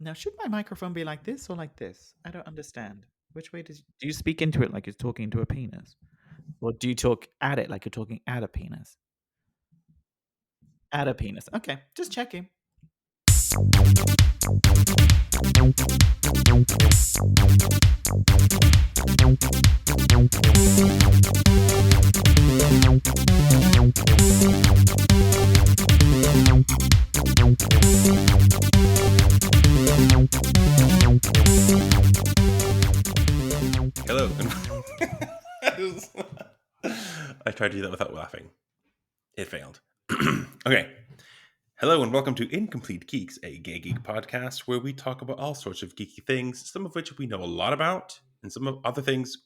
Now, should my microphone be like this or like this? I don't understand. Which way do you speak into it like you're talking to a penis? Or do you talk at it like you're talking at a penis? At a penis. Okay, just checking. Hello. I tried to do that without laughing. It failed. Okay. Hello and welcome to Incomplete Geeks, a gay geek podcast where we talk about all sorts of geeky things, some of which we know a lot about, and some of other things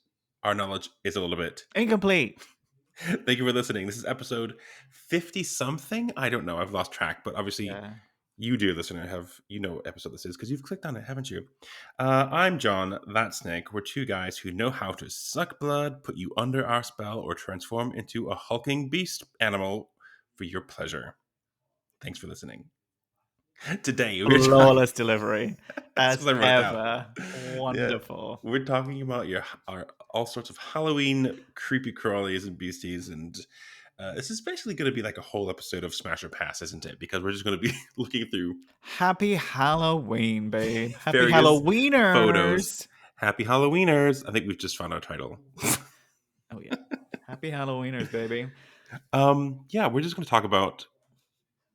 our knowledge is a little bit Incomplete. Thank you for listening. This is episode 50 something. I don't know. I've lost track, but obviously Yeah. you, dear listener, you know what episode this is because you've clicked on it, haven't you? I'm John, that's Nick. We're two guys who know how to suck blood, put you under our spell, or transform into a hulking beast animal for your pleasure. Thanks for listening. Today we're talking. Flawless delivery. That's As what I wrote ever. down. Wonderful. Yeah, we're talking about our all sorts of Halloween creepy crawlies and beasties, and this is basically going to be like a whole episode of Smash or Pass, isn't it? Because we're just going to be looking through Happy Halloween, babe. Happy various HalloWIENERs. photos. Happy Halloweeners! I think we've just found our title. Oh yeah. Happy HalloWIENERs, baby. Yeah, we're just going to talk about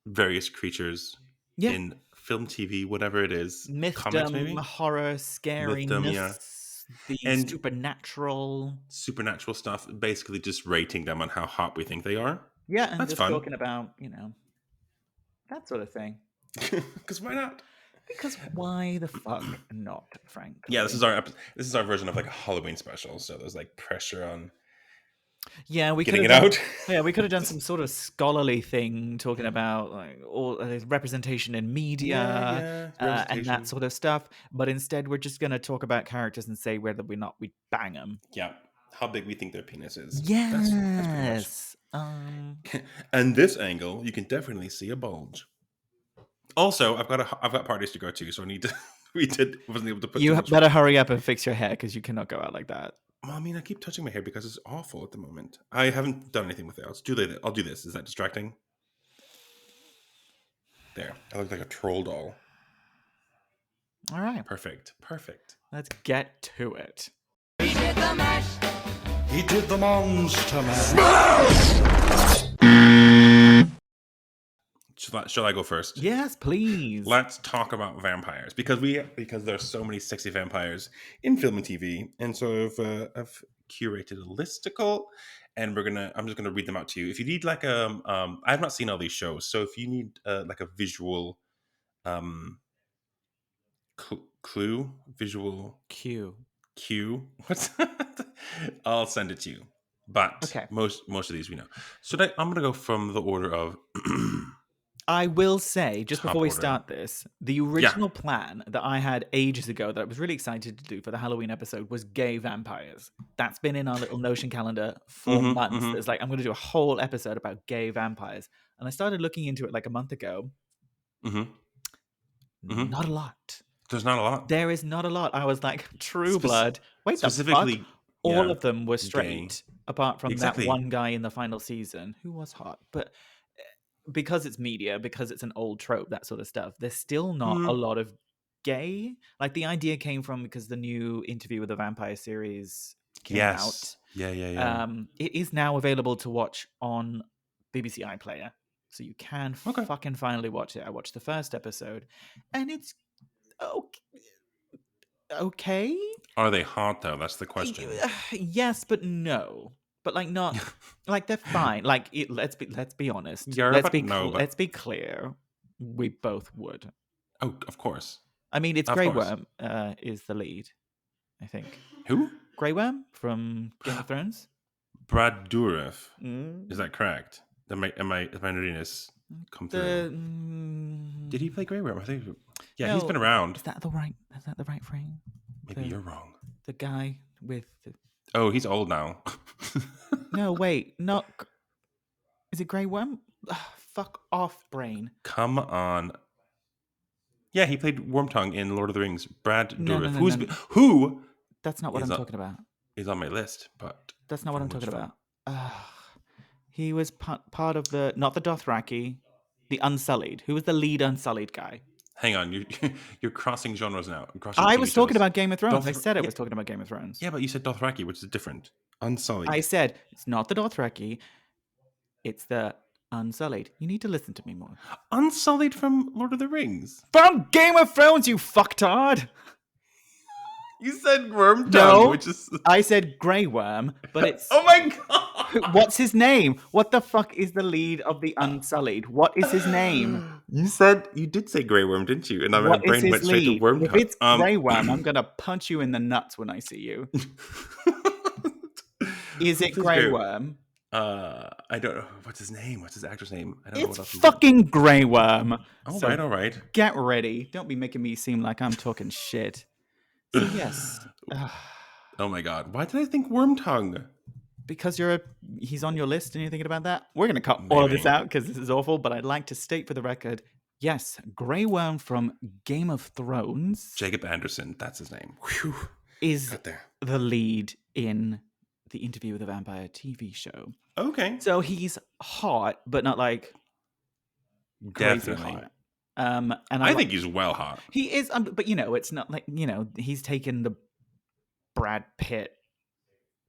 various creatures Yeah. in film, TV, whatever it is. Comics, Mythdom, maybe? horror, scariness, Mythdom, yeah. the And supernatural. supernatural stuff, basically just rating them on how hot we think they are. Yeah, and That's just fun. talking about, that sort of thing. Because why not? Because why the fuck not, frankly? Yeah, this is our version of like a Halloween special. So there's like pressure on we getting could it have out. Yeah, we could have done some sort of scholarly thing talking about like all representation in media and that sort of stuff. But instead, we're just going to talk about characters and say whether or not we bang them. Yeah, how big we think their penis is. Yes. That's pretty much. And this angle, you can definitely see a bulge. Also, I've got parties to go to, so I need to. Wasn't able to put. You better hurry up and fix your hair because you cannot go out like that. Well, I mean, I keep touching my hair because it's awful at the moment. I haven't done anything with it. I'll do this. Is that distracting? There, I look like a troll doll. All right. Perfect. Let's get to it. He did the mash. He did the monster mash. Shall I go first? Yes, please. Let's talk about vampires because there's so many sexy vampires in film and TV, and so I've curated a listicle, and I'm just gonna read them out to you. If you need like I've not seen all these shows, so if you need like a visual visual cue, what's I'll send it to you. But Okay. most of these we know. So I'm gonna go from the order of. I will say, just Top before we order. start this, the original plan that I had ages ago that I was really excited to do for the Halloween episode was gay vampires. That's been in our little Notion calendar for months. It's like, I'm going to do a whole episode about gay vampires. And I started looking into it like a month ago. Not a lot. There's not a lot. There is not a lot. I was like, True Blood. Wait, specifically, the fuck? All of them were straight, gay. apart from Exactly. that one guy in the final season who was hot. But because it's media, because it's an old trope, that sort of stuff, there's still not a lot of gay. Like the idea came from because the new Interview with the Vampire series came out. Yeah. It is now available to watch on BBC iPlayer, so you can fucking finally watch it. I watched the first episode, and it's okay. Are they hot though? That's the question. Yes, but no. But like not like they're fine. Like let's be honest. Yeah, Let's be clear. We both would. Oh, of course. I mean, it's Grey Worm is the lead, I think. Who? Grey Worm from Game of Thrones. Brad Dourif. Is that correct? Am I nerdiness come through? Did he play Grey Worm? I think. Yeah, no, he's been around. Is that the right frame? Maybe you're wrong. The guy with the. Oh, he's old now. No, wait, not. Is it Grey Worm? Fuck off, brain. Come on. Yeah, he played Wormtongue in Lord of the Rings. Brad No, no, Dourif, no, no. who That's not what I'm talking about. is on my list, but That's not what from I'm which talking film? about. He was part of not the Dothraki, the Unsullied. Who was the lead Unsullied guy? Hang on, you're crossing genres now. Crossing I TV was talking shows. about Game of Thrones. I said I Yeah, was talking about Game of Thrones. yeah, but you said Dothraki, which is different. Unsullied. I said it's not the Dothraki. It's the Unsullied. You need to listen to me more. Unsullied from Lord of the Rings. From Game of Thrones, you fucktard! You said Wormtongue, No, which is. I said Grey Worm, but it's. Oh my god! What's his name? What the fuck is the lead of the Unsullied? What is his name? You did say Grey Worm, didn't you? And my What is brain his went straight to lead? If Wormtongue. it's Grey Worm, I'm gonna punch you in the nuts when I see you. Is it Grey Worm? I don't know. What's his name? What's his actor's name? I don't know It's what else he's fucking Grey Worm. All right, all right. Get ready. Don't be making me seem like I'm talking shit. So yes. Oh my god. Why did I think Wormtongue? Because he's on your list and you're thinking about that. We're gonna cut all of this Maybe. out because this is awful, but I'd like to state for the record, yes, Grey Worm from Game of Thrones Jacob Anderson, that's his name. Whew. is Got there. the lead in the Interview with a Vampire TV show. Okay. So he's hot, but not like crazy Definitely. hot. And I think he's well hot. he is, but it's not like he's taken the Brad Pitt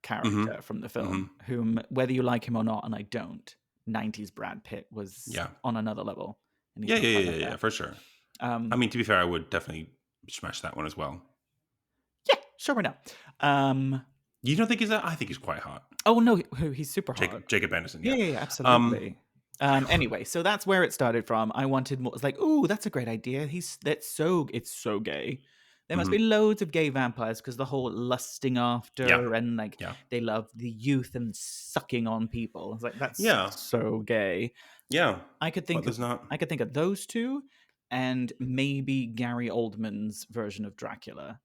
character from the film, whom whether you like him or not, and I don't. 90s Brad Pitt was on another level. And Yeah, for sure. I mean, to be fair, I would definitely smash that one as well. Yeah, sure, why not? You don't think I think he's quite hot. Oh no, he's super hot. Jacob Anderson. Yeah, absolutely. Anyway, so that's where it started from. I wanted more. It's like, ooh, that's a great idea. It's so gay. There must be loads of gay vampires because the whole lusting after and they love the youth and sucking on people. It's like that's so gay. Yeah, I could think of those two, and maybe Gary Oldman's version of Dracula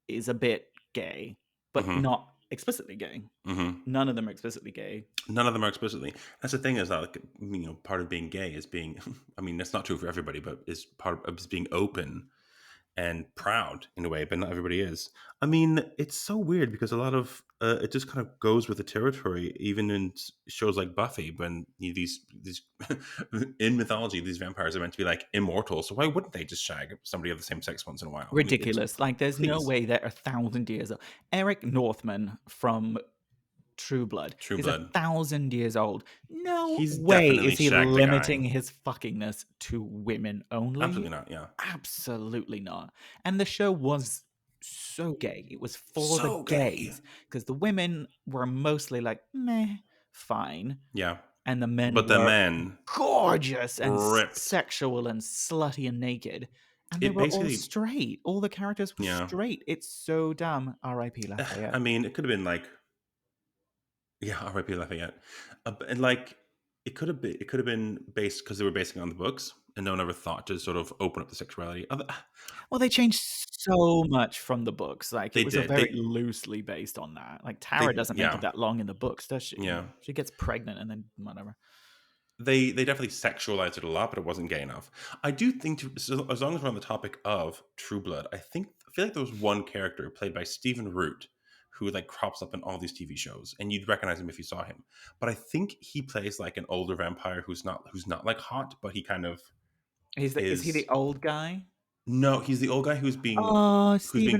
is a bit gay, but not explicitly gay. None of them are explicitly gay. None of them are explicitly. That's the thing is that part of being gay is being. I mean, that's not true for everybody, but is part of being open and proud in a way, but not everybody is. I mean, it's so weird because a lot of it just kind of goes with the territory, even in shows like Buffy, when these in mythology, these vampires are meant to be like immortal. So why wouldn't they just shag somebody of the same sex once in a while? Ridiculous. There's no way they're 1,000 years old. Eric Northman from True Blood is 1,000 years old. No way is he limiting his fuckingness to women only. Absolutely not, yeah. Absolutely not. And the show was so gay. It was for the gays. Because the women were mostly like, meh, fine. Yeah. And the men the men gorgeous and ripped. Sexual and slutty and naked. And they were all straight. All the characters were straight. It's so dumb. R.I.P. Lafayette. I mean, it could have been like R.I.P. Lafayette. And it could have been based because they were basing it on the books, and no one ever thought to sort of open up the sexuality. Well, they changed so much from the books. It was very loosely based on that. Tara doesn't make it that long in the books, does she? Yeah, she gets pregnant and then whatever. They definitely sexualized it a lot, but it wasn't gay enough. I do think, as long as we're on the topic of True Blood, I feel like there was one character played by Stephen Root who crops up in all these TV shows, and you'd recognize him if you saw him. But I think he plays an older vampire who's not hot, but he kind of is he the old guy? No, he's the old guy who's being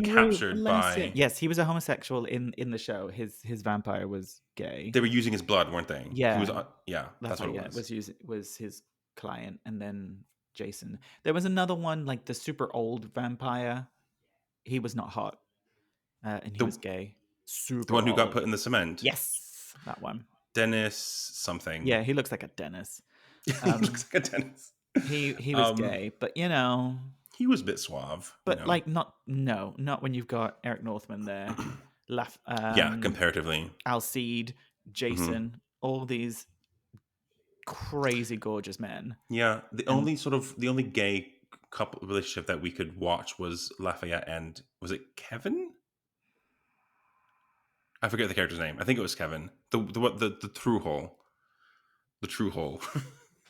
captured by. Yes, he was a homosexual in the show. His vampire was gay. They were using his blood, weren't they? Yeah, he was, that's what it was. Was his client, and then Jason. There was another one, the super old vampire. He was not hot, and he was gay. Super the one who old. got put in the cement. Yes, that one. Dennis something. Yeah, he looks like a Dennis. He looks like a Dennis. He was gay, but he was a bit suave. But not when you've got Eric Northman there. Comparatively. Alcide, Jason, all these crazy gorgeous men. Yeah, the only gay couple relationship that we could watch was Lafayette and was it Kevin? I forget the character's name. I think it was Kevin. The true hole. The true hole.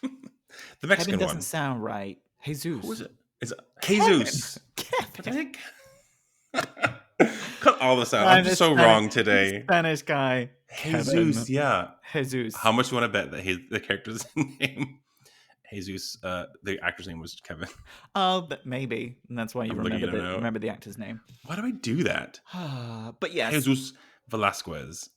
The Mexican Kevin doesn't one. sound right. Jesus. Who was it? It's Kevin. Jesus. What Kevin. the heck? Cut all this out. I'm just so Spanish, wrong today. Spanish guy. Jesus, Kevin. yeah. Jesus. How much do you want to bet that the character's name, Jesus, the actor's name was Kevin? Oh, but maybe. And that's why you I'm looking remember it out. remember the actor's name. Why do I do that? But yes. Jesus Velasquez.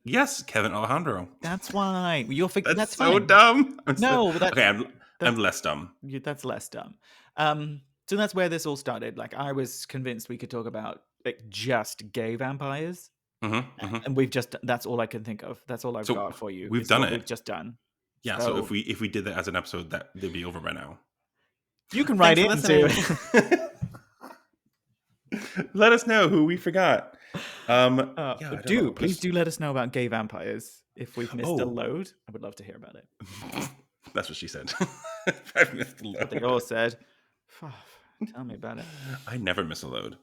Yes, Kevin Alejandro. That's why. That's so fine. dumb. Okay, I'm less dumb. That's less dumb. So that's where this all started. Like, I was convinced we could talk about like just gay vampires. And that's all I can think of. That's all I've got for you. We've done it. We've just done. Yeah. So if we did that as an episode, that they'd be over by now. You can write into. Let us know who we forgot. Please do let us know about gay vampires. If we've missed a load, I would love to hear about it. That's what she said. I've missed a load. What they all said. Tell me about it. I never miss a load.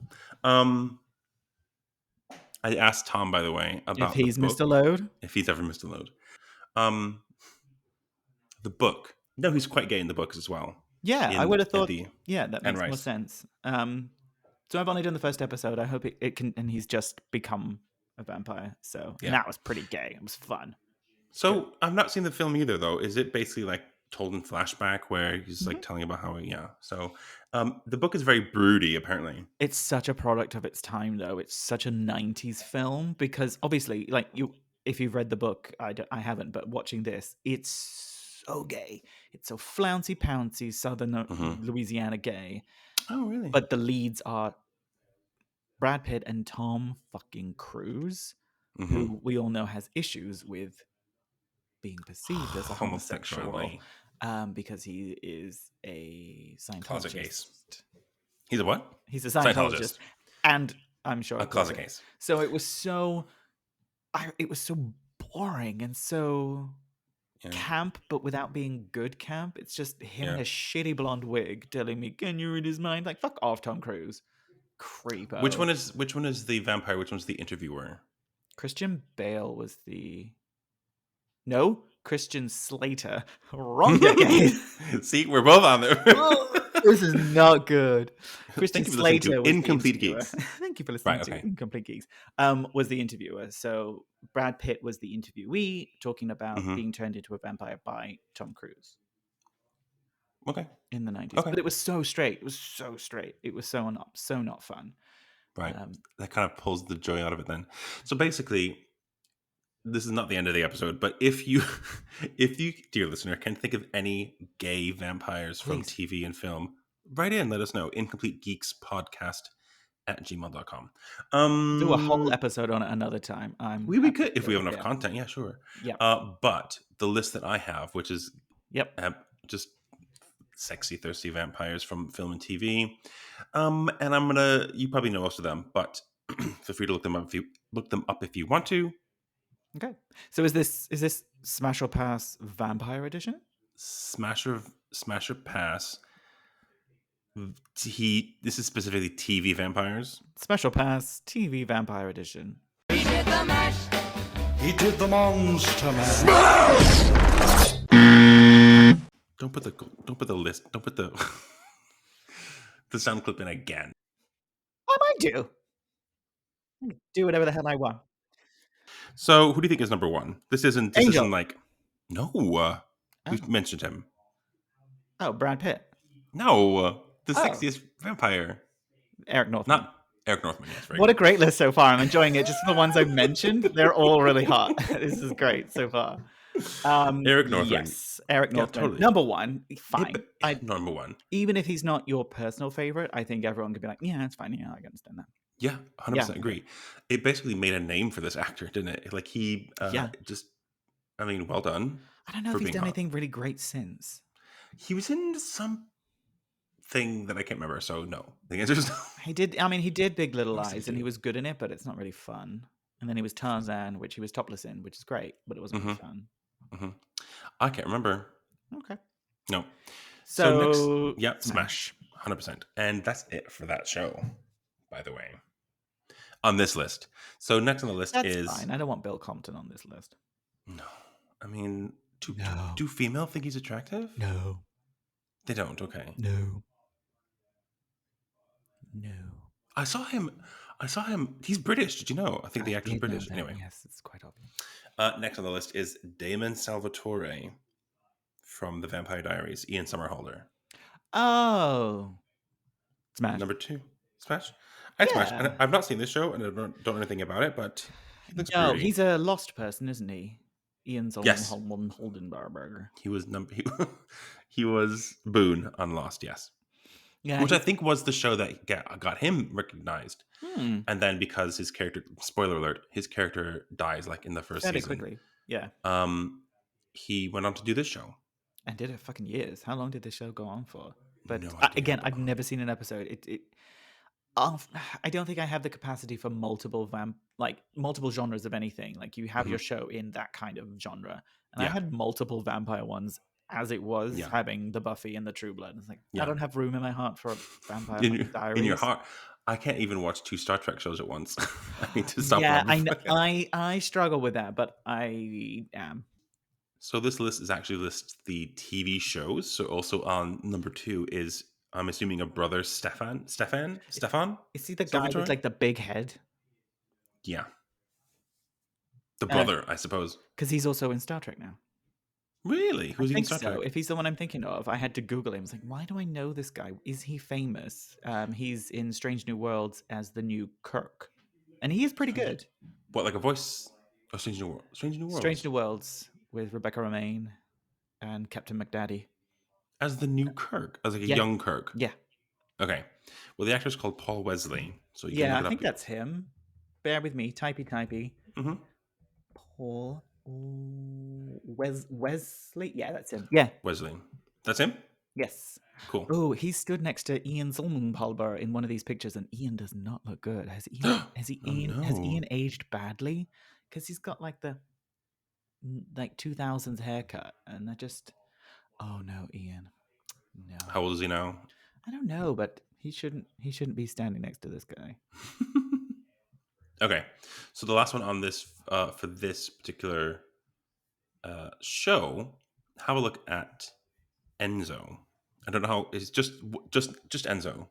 I asked Tom, by the way, about if he's missed a load. If he's ever missed a load. The book. No, he's quite gay in the books as well. Yeah, I would have thought. That makes more sense. So I've only done the first episode. I hope it can, and he's just become a vampire. So and that was pretty gay. It was fun. So I've not seen the film either, though. Is it basically like told in flashback where he's like telling about how So the book is very broody, apparently. It's such a product of its time, though. It's such a 90s film because obviously, like if you've read the book, I haven't, but watching this, it's so gay. It's so flouncy pouncy Southern Louisiana gay. Oh, really? But the leads are Brad Pitt and Tom fucking Cruise, who we all know has issues with being perceived as a homosexual, because he is a Scientologist. He's a what? He's a Scientologist, and I'm sure a closet case. So it was so boring and so camp, but without being good camp. It's just him in a shitty blonde wig telling me, "Can you read his mind?" Like, fuck off, Tom Cruise. Creepo. Which one is the vampire? Which one's the interviewer? Christian Bale was the. No, Christian Slater. Wrong decade. See, we're both on there. This is not good. Christian Thank you for Slater was Incomplete Geeks. Thank you for listening to Incomplete Geeks. Was the interviewer. So Brad Pitt was the interviewee, talking about being turned into a vampire by Tom Cruise. Okay. In the 90s. Okay. But it was so straight. It was so straight. It was so not fun. Right. That kind of pulls the joy out of it then. So basically, this is not the end of the episode, but if you, dear listener, can think of any gay vampires from TV and film, write in, let us know. incompletegeekspodcast@gmail.com. Do a whole episode on it another time. We could, if we have enough content. Yeah, sure. Yeah. But the list that I have, which is just sexy, thirsty vampires from film and TV. And you probably know most of them, but feel free to look them up if you want to. Okay. So is this Smash or Pass Vampire Edition? Smasher Pass. This is specifically TV vampires. Special Pass TV Vampire Edition. He did the mash. He did the monster mash. Don't put the list. Don't put the the sound clip in again. I might do. I do whatever the hell I want. So, who do you think is number one? This isn't like no. We've mentioned him. Oh, Brad Pitt. No, the sexiest vampire. Eric Northman. Not Eric Northman. Yes, right. What a great list so far. I'm enjoying it. Just the ones I've mentioned, they're all really hot. This is great so far. Eric Northman. Yes, Eric Northman. Yeah, totally. Number one, fine. Number one. Even if he's not your personal favorite, I think everyone could be like, yeah, it's fine. Yeah, I can understand that. Yeah, 100% agree. It basically made a name for this actor, didn't it? Like he, well done. I don't know if he's done anything really great since. He was in some thing that I can't remember, so no. The answer is no. He did Big Little Lies, and he was good in it, but it's not really fun. And then he was Tarzan, which he was topless in, which is great, but it wasn't really fun. Mm-hmm. I can't remember. Okay. No. So next, Smash. 100%. And that's it for that show, by the way. On this list. So next on the list is... That's fine. I don't want Bill Compton on this list. No. I mean, do female think he's attractive? No. They don't? Okay. No. No. I saw him. He's British. Did you know? I think the I actor's did know British. that. Anyway, Yes, it's quite obvious. next on the list is Damon Salvatore from The Vampire Diaries. Ian Somerhalder. Oh, Smash. Number 2. Smash. I'd Smash. Yeah. And I've not seen this show, and I don't know anything about it, but he looks No, broody. he's a lost person, isn't he? Ian Yes. Holdenbarger. He was he was Boone on Lost. Yes. Yeah. Which I think was the show that got him recognized. Hmm. And then because his character, spoiler alert, his character dies like in the first Fairly season. quickly. Yeah. He went on to do this show. And did it fucking years. How long did this show go on for? But No idea, again, but- I've never seen an episode. I don't think I have the capacity for multiple genres of anything. Like you have your show in that kind of genre, and I Yeah. had multiple vampire ones as it was Yeah. having the Buffy and the True Blood. It's like Yeah. I don't have room in my heart for Vampire Diaries. In your heart. I can't even watch 2 Star Trek shows at once. I need to stop. Yeah, them. I know. I struggle with that, but I am. So this list is actually lists the TV shows. So also on number 2 is, I'm assuming, a brother Stefan. Is he the guy Salvatore? with like the big head? Yeah. The brother, I suppose. Because he's also in Star Trek now. Really? Who's I he in think Star so. Trek? If he's the one I'm thinking of, I had to Google him. I was like, why do I know this guy? Is he famous? He's in Strange New Worlds as the new Kirk, and he is pretty good. What, like a voice? Oh, Strange New Worlds. Strange New Worlds with Rebecca Romaine and Captain McDaddy. As the new Kirk, as like a Yeah. young Kirk. Yeah, Okay. Well, the actor's called Paul Wesley, so you can yeah, look I it up. think that's him. Bear with me, typey. hmm Paul Wesley. Yeah, that's him. Yeah, Wesley. That's him. yes. Cool. Oh, he stood next to Ian Zolmenpalber in one of these pictures, and Ian does not look good. Has Ian has no. Ian aged badly? Because he's got like the 2000s haircut, and I just oh no, Ian, no. How old is he now? I don't know, but he shouldn't be standing next to this guy. Okay. So the last one on this for this particular show, have a look at Enzo. I don't know how it's just Enzo,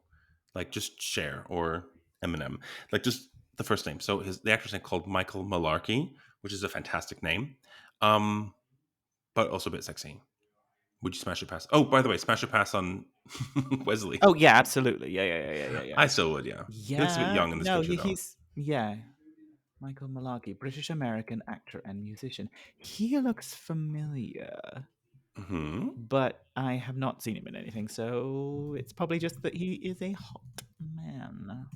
like just Cher or Eminem, like just the first name. So the actor's name called Michael Malarkey, which is a fantastic name, but also a bit sexy. Would you smash it pass? Oh, by the way, smash it pass on Wesley. Oh yeah, absolutely. Yeah. I still would. Yeah, Yeah, he looks a bit young in this picture, though. he's Michael Malarkey, British American actor and musician. He looks familiar. Mm-hmm. But I have not seen him in anything, so it's probably just that he is a hot man.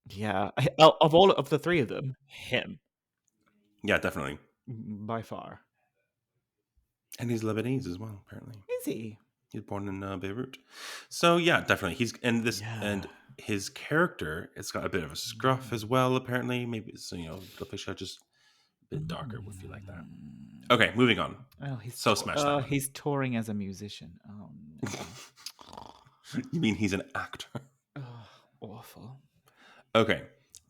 Yeah, of all of the three of them, him Yeah, definitely. by far. And he's Lebanese as well, apparently. Is he? He's born in Beirut. So yeah, definitely. He's and Yeah. his character, it's got a bit of a scruff as well, apparently. Maybe it's, the picture just a bit darker would feel like that. Okay, moving on. Oh, he's So smash that one. he's touring as a musician. Oh no. You mean he's an actor? Oh, awful. Okay.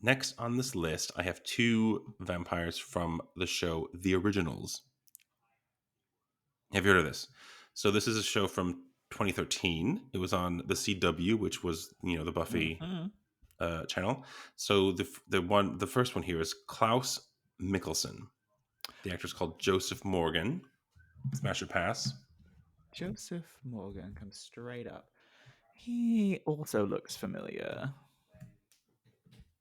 Next on this list, I have 2 vampires from the show The Originals. Have you heard of this? So this is a show from 2013. It was on the CW, which was the Buffy channel. So the first one here is Klaus Mikkelsen. The actor's called Joseph Morgan. Smash or pass? Joseph Morgan comes straight up. He also looks familiar.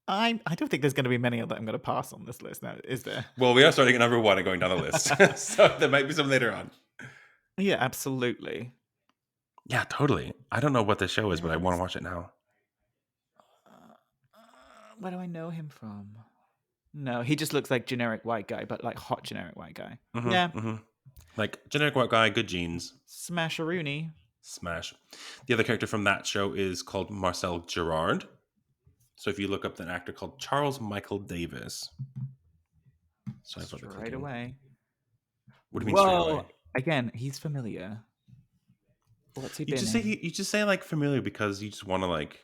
I don't think there's going to be many that I'm going to pass on this list now, is there? Well, we are starting at number 1 and going down the list. So there might be some later on. Yeah, absolutely. Yeah, totally. I don't know what this show is, but I want to watch it now. Where do I know him from? No, he just looks like generic white guy, but like hot generic white guy. Mm-hmm, Yeah. Mm-hmm. Like generic white guy, good genes. Smash-a-rooney. Smash. The other character from that show is called Marcel Gerard. So if you look up an actor called Charles Michael Davis. Sorry for the Straight clicking. away. What do you mean straight away? Again, he's familiar. What's he been in? You just say like familiar because you just want to like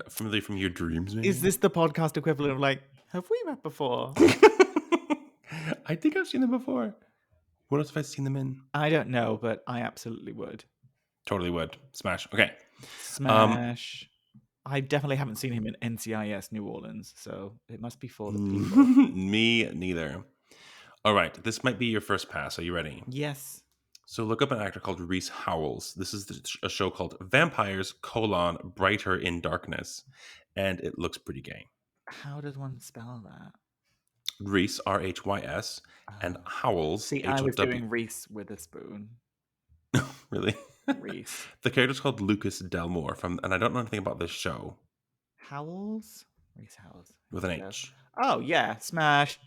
familiar from your dreams. Maybe? Is this the podcast equivalent of like, have we met before? I think I've seen them before. What else have I seen them in? I don't know, but I absolutely would. Totally would. Smash. Okay. Smash. I definitely haven't seen him in NCIS New Orleans, so it must be for the people. Me neither. All right, this might be your first pass. Are you ready? Yes. So look up an actor called Reese Howells. This is a show called Vampires: Brighter in Darkness, and it looks pretty gay. How does one spell that? Reese, Rhys, and Oh. Howells, See, I was How. doing Reese Witherspoon. Really? Reese. The character's called Lucas Delmore and I don't know anything about this show Howells? Reese Howells. with Here an we go. H. Oh, yeah. Smash.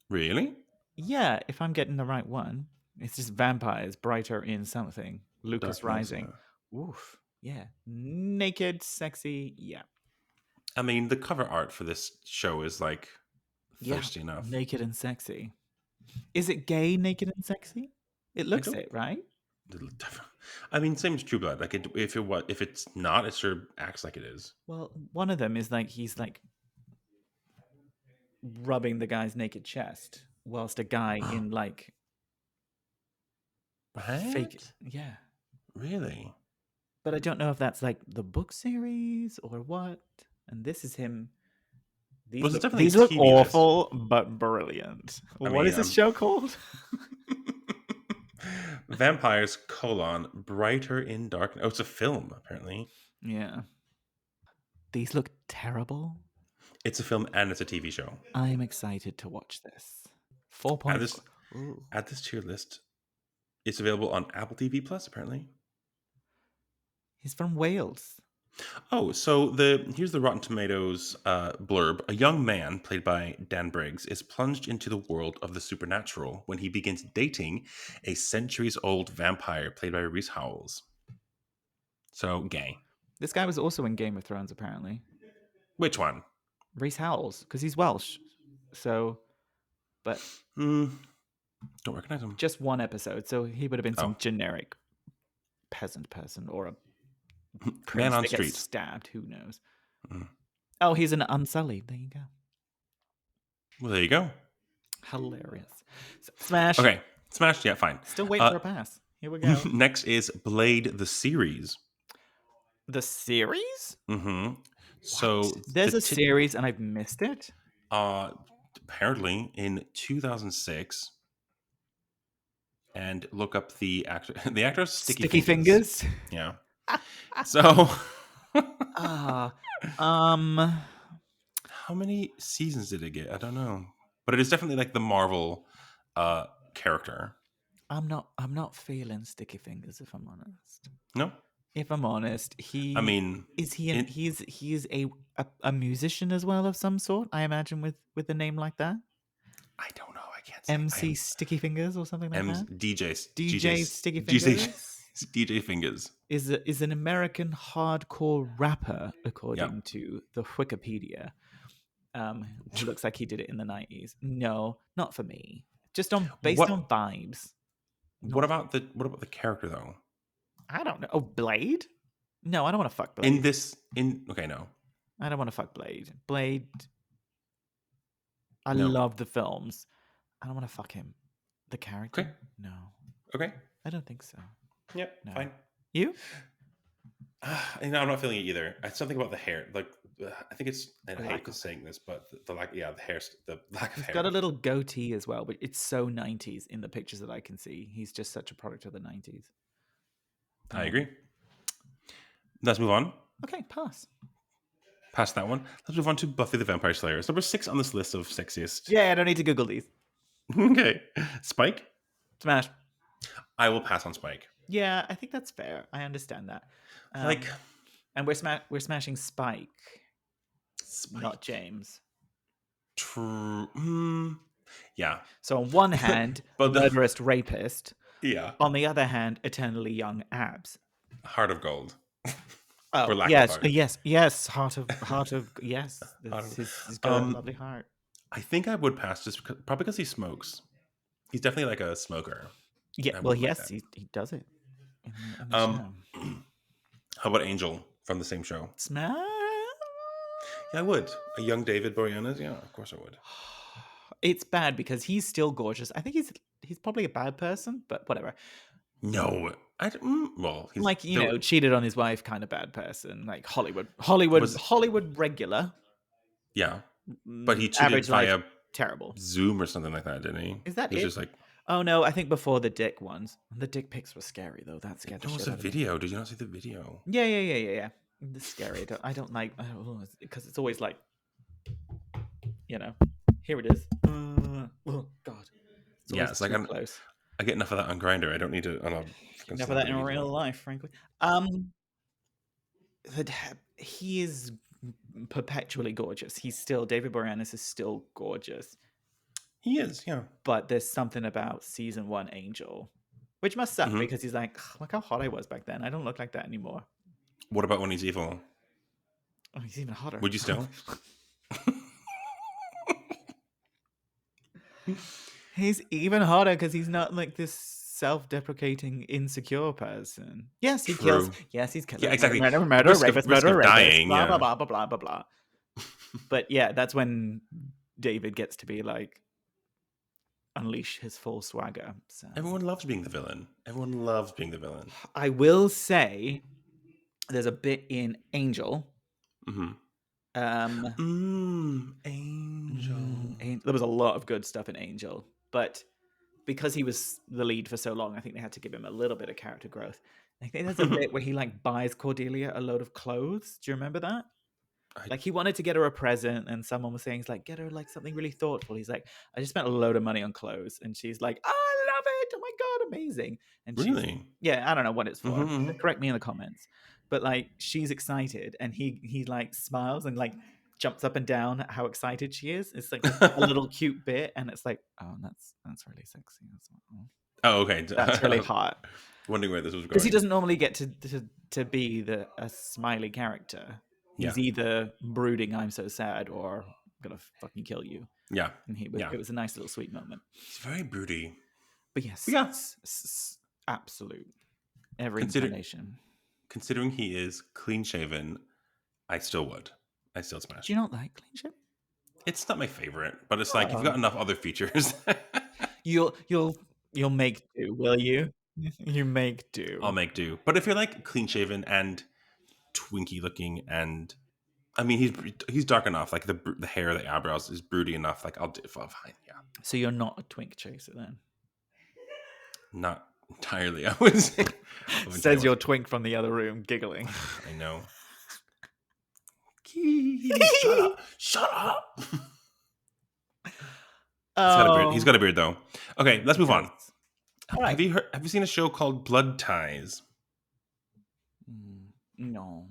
Really? Yeah, if I'm getting the right one. It's just vampires, brighter in something. Lucas Darkness. Rising. Oof. Yeah. Naked, sexy. Yeah. I mean, the cover art for this show is like Yeah. thirsty enough. Naked and sexy. Is it gay, naked and sexy? It I looks don't. it, right? I mean, same as True Blood. Like, if it's not, it sure acts like it is. Well, one of them is like he's like rubbing the guy's naked chest, whilst a guy in like fake. What? Yeah. Really? But I don't know if that's like the book series or what. And this is him. Well, it's definitely These look TV. awful, but brilliant. I What mean, is this show called? Vampires: Brighter in Darkness. Oh, it's a film apparently. Yeah. These look terrible. It's a film and it's a TV show. I am excited to watch this. 4.4. Add this to your list. It's available on Apple TV Plus apparently. He's from Wales. Oh, so here's the Rotten Tomatoes blurb. A young man, played by Dan Briggs, is plunged into the world of the supernatural when he begins dating a centuries-old vampire, played by Reese Howells. So, gay. This guy was also in Game of Thrones, apparently. Which one? Reese Howells, because he's Welsh. So, but Don't recognize him. just one episode. So he would have been some Oh. generic peasant person or a prince Man on that gets street. stabbed. Who knows? Mm. Oh, he's an Unsullied. There you go. Well, there you go. Hilarious. Smash. Okay, smashed. Yeah, fine. Still waiting for a pass. Here we go. Next is Blade the series. The series? Mm-hmm. So There's a series and I've missed it. Apparently in 2006. And look up the actor. The actor's Sticky Fingers. Yeah. So, How many seasons did it get? I don't know, but it is definitely like the Marvel character. I'm not feeling Sticky Fingers, if I'm honest. No, If I'm honest, he. I mean, he's a musician as well of some sort. I imagine with a name like that. I don't know. I can't say. MC Sticky Fingers or something like that. DJ Sticky Fingers DJ Fingers is an American hardcore rapper, according to the Wikipedia. Who looks like he did it in the 90s. No, not for me. Just based on vibes. What about the character though? I don't know. Oh, Blade? No, I don't want to fuck Blade. Okay, no. I don't want to fuck Blade. Blade. I love the films. I don't want to fuck him. The character? Okay. No. Okay. I don't think so. Yep. No. Fine. You? I'm not feeling it either. It's something about the hair. Like, I think it's. And I hate saying this, but the lack of hair. He's got a little goatee as well, but it's so 90s in the pictures that I can see. He's just such a product of the 90s. I agree. Let's move on. Okay, pass. Past that one. Let's move on to Buffy the Vampire Slayer. It's number 6 on this list of sexiest. Yeah, I don't need to Google these. Okay. Spike? Smash. I will pass on Spike. Yeah, I think that's fair. I understand that. And we're smashing Spike, not James. True. Yeah. So on one hand, but murderous rapist. Yeah. On the other hand, eternally young abs. Heart of gold. Oh, yes, yes. Heart of yes. He's got a lovely heart. I think I would pass probably because he smokes. He's definitely like a smoker. Yeah. Well, yes, he does it. In the show. How about Angel from the same show? Smash. Yeah, I would. A young David Boreanaz? Yeah, of course I would. It's bad because he's still gorgeous. I think he's probably a bad person, but whatever. No, well, he's Like, there cheated on his wife, kind of bad person. Like was Hollywood regular, yeah, but he cheated average life, via terrible. Zoom or something like that, didn't he? Is that It was it? just like Oh no, I think before the dick ones. The dick pics were scary though. That scared the no, it was shit a out of me. video. Did you not see the video? Yeah. It's scary. I don't like because it's always like, here it is. Oh God, it's Yeah, always it's like too close. I get enough of that on Grindr. I don't need it on a fucking Enough of that in celebrity real video. life, frankly. He is perpetually gorgeous. David Boreanaz is still gorgeous. He is, yeah. But there's something about season 1 Angel, which must suck because he's like, look how hot I was back then. I don't look like that anymore. What about when he's evil? Oh, he's even hotter. Would you still? He's even hotter because he's not like this self-deprecating, insecure person. Yes, he kills. True. Yes, he's killing. Yeah, exactly. Murder, Risk rapist, of dying, blah, yeah. blah, blah, blah, blah, blah, blah. But yeah, that's when David gets to be like, unleash his full swagger. So Everyone loves being the villain. I will say there's a bit in Angel. Angel. There was a lot of good stuff in Angel, but because he was the lead for so long, I think they had to give him a little bit of character growth. I think there's a bit where he like buys Cordelia a load of clothes. Do you remember that? Like he wanted to get her a present, and someone was saying, "He's like, get her like something really thoughtful." He's like, "I just spent a load of money on clothes," and she's like, "I love it! Oh my God, amazing!" And Really? yeah, I don't know what it's for. Correct me in the comments. But like, she's excited, and he like smiles and like jumps up and down at how excited she is. It's like a little cute bit, and it's like, oh, that's really sexy. Oh, okay. That's really hot. Wondering where this was going. Because he doesn't normally get to be a smiley character. He's either brooding, I'm so sad, or I'm gonna fucking kill you. Yeah. And it was a nice little sweet moment. It's very broody. But yes, absolute. Every incarnation. Considering he is clean shaven, I still smash. Do you not like clean shaven? It's not my favorite, but it's like you've got enough other features. You'll make do, will you? You make do. I'll make do. But if you're like clean shaven and twinky looking, and I mean he's dark enough, like the hair, the eyebrows is broody enough, like I'll do fine. Yeah. So you're not a twink chaser then? Not entirely, I would say. Says your twink from the other room, giggling. I know. Shut up. He's got a beard though. Okay, let's move on. Right. Have you seen a show called Blood Ties? No.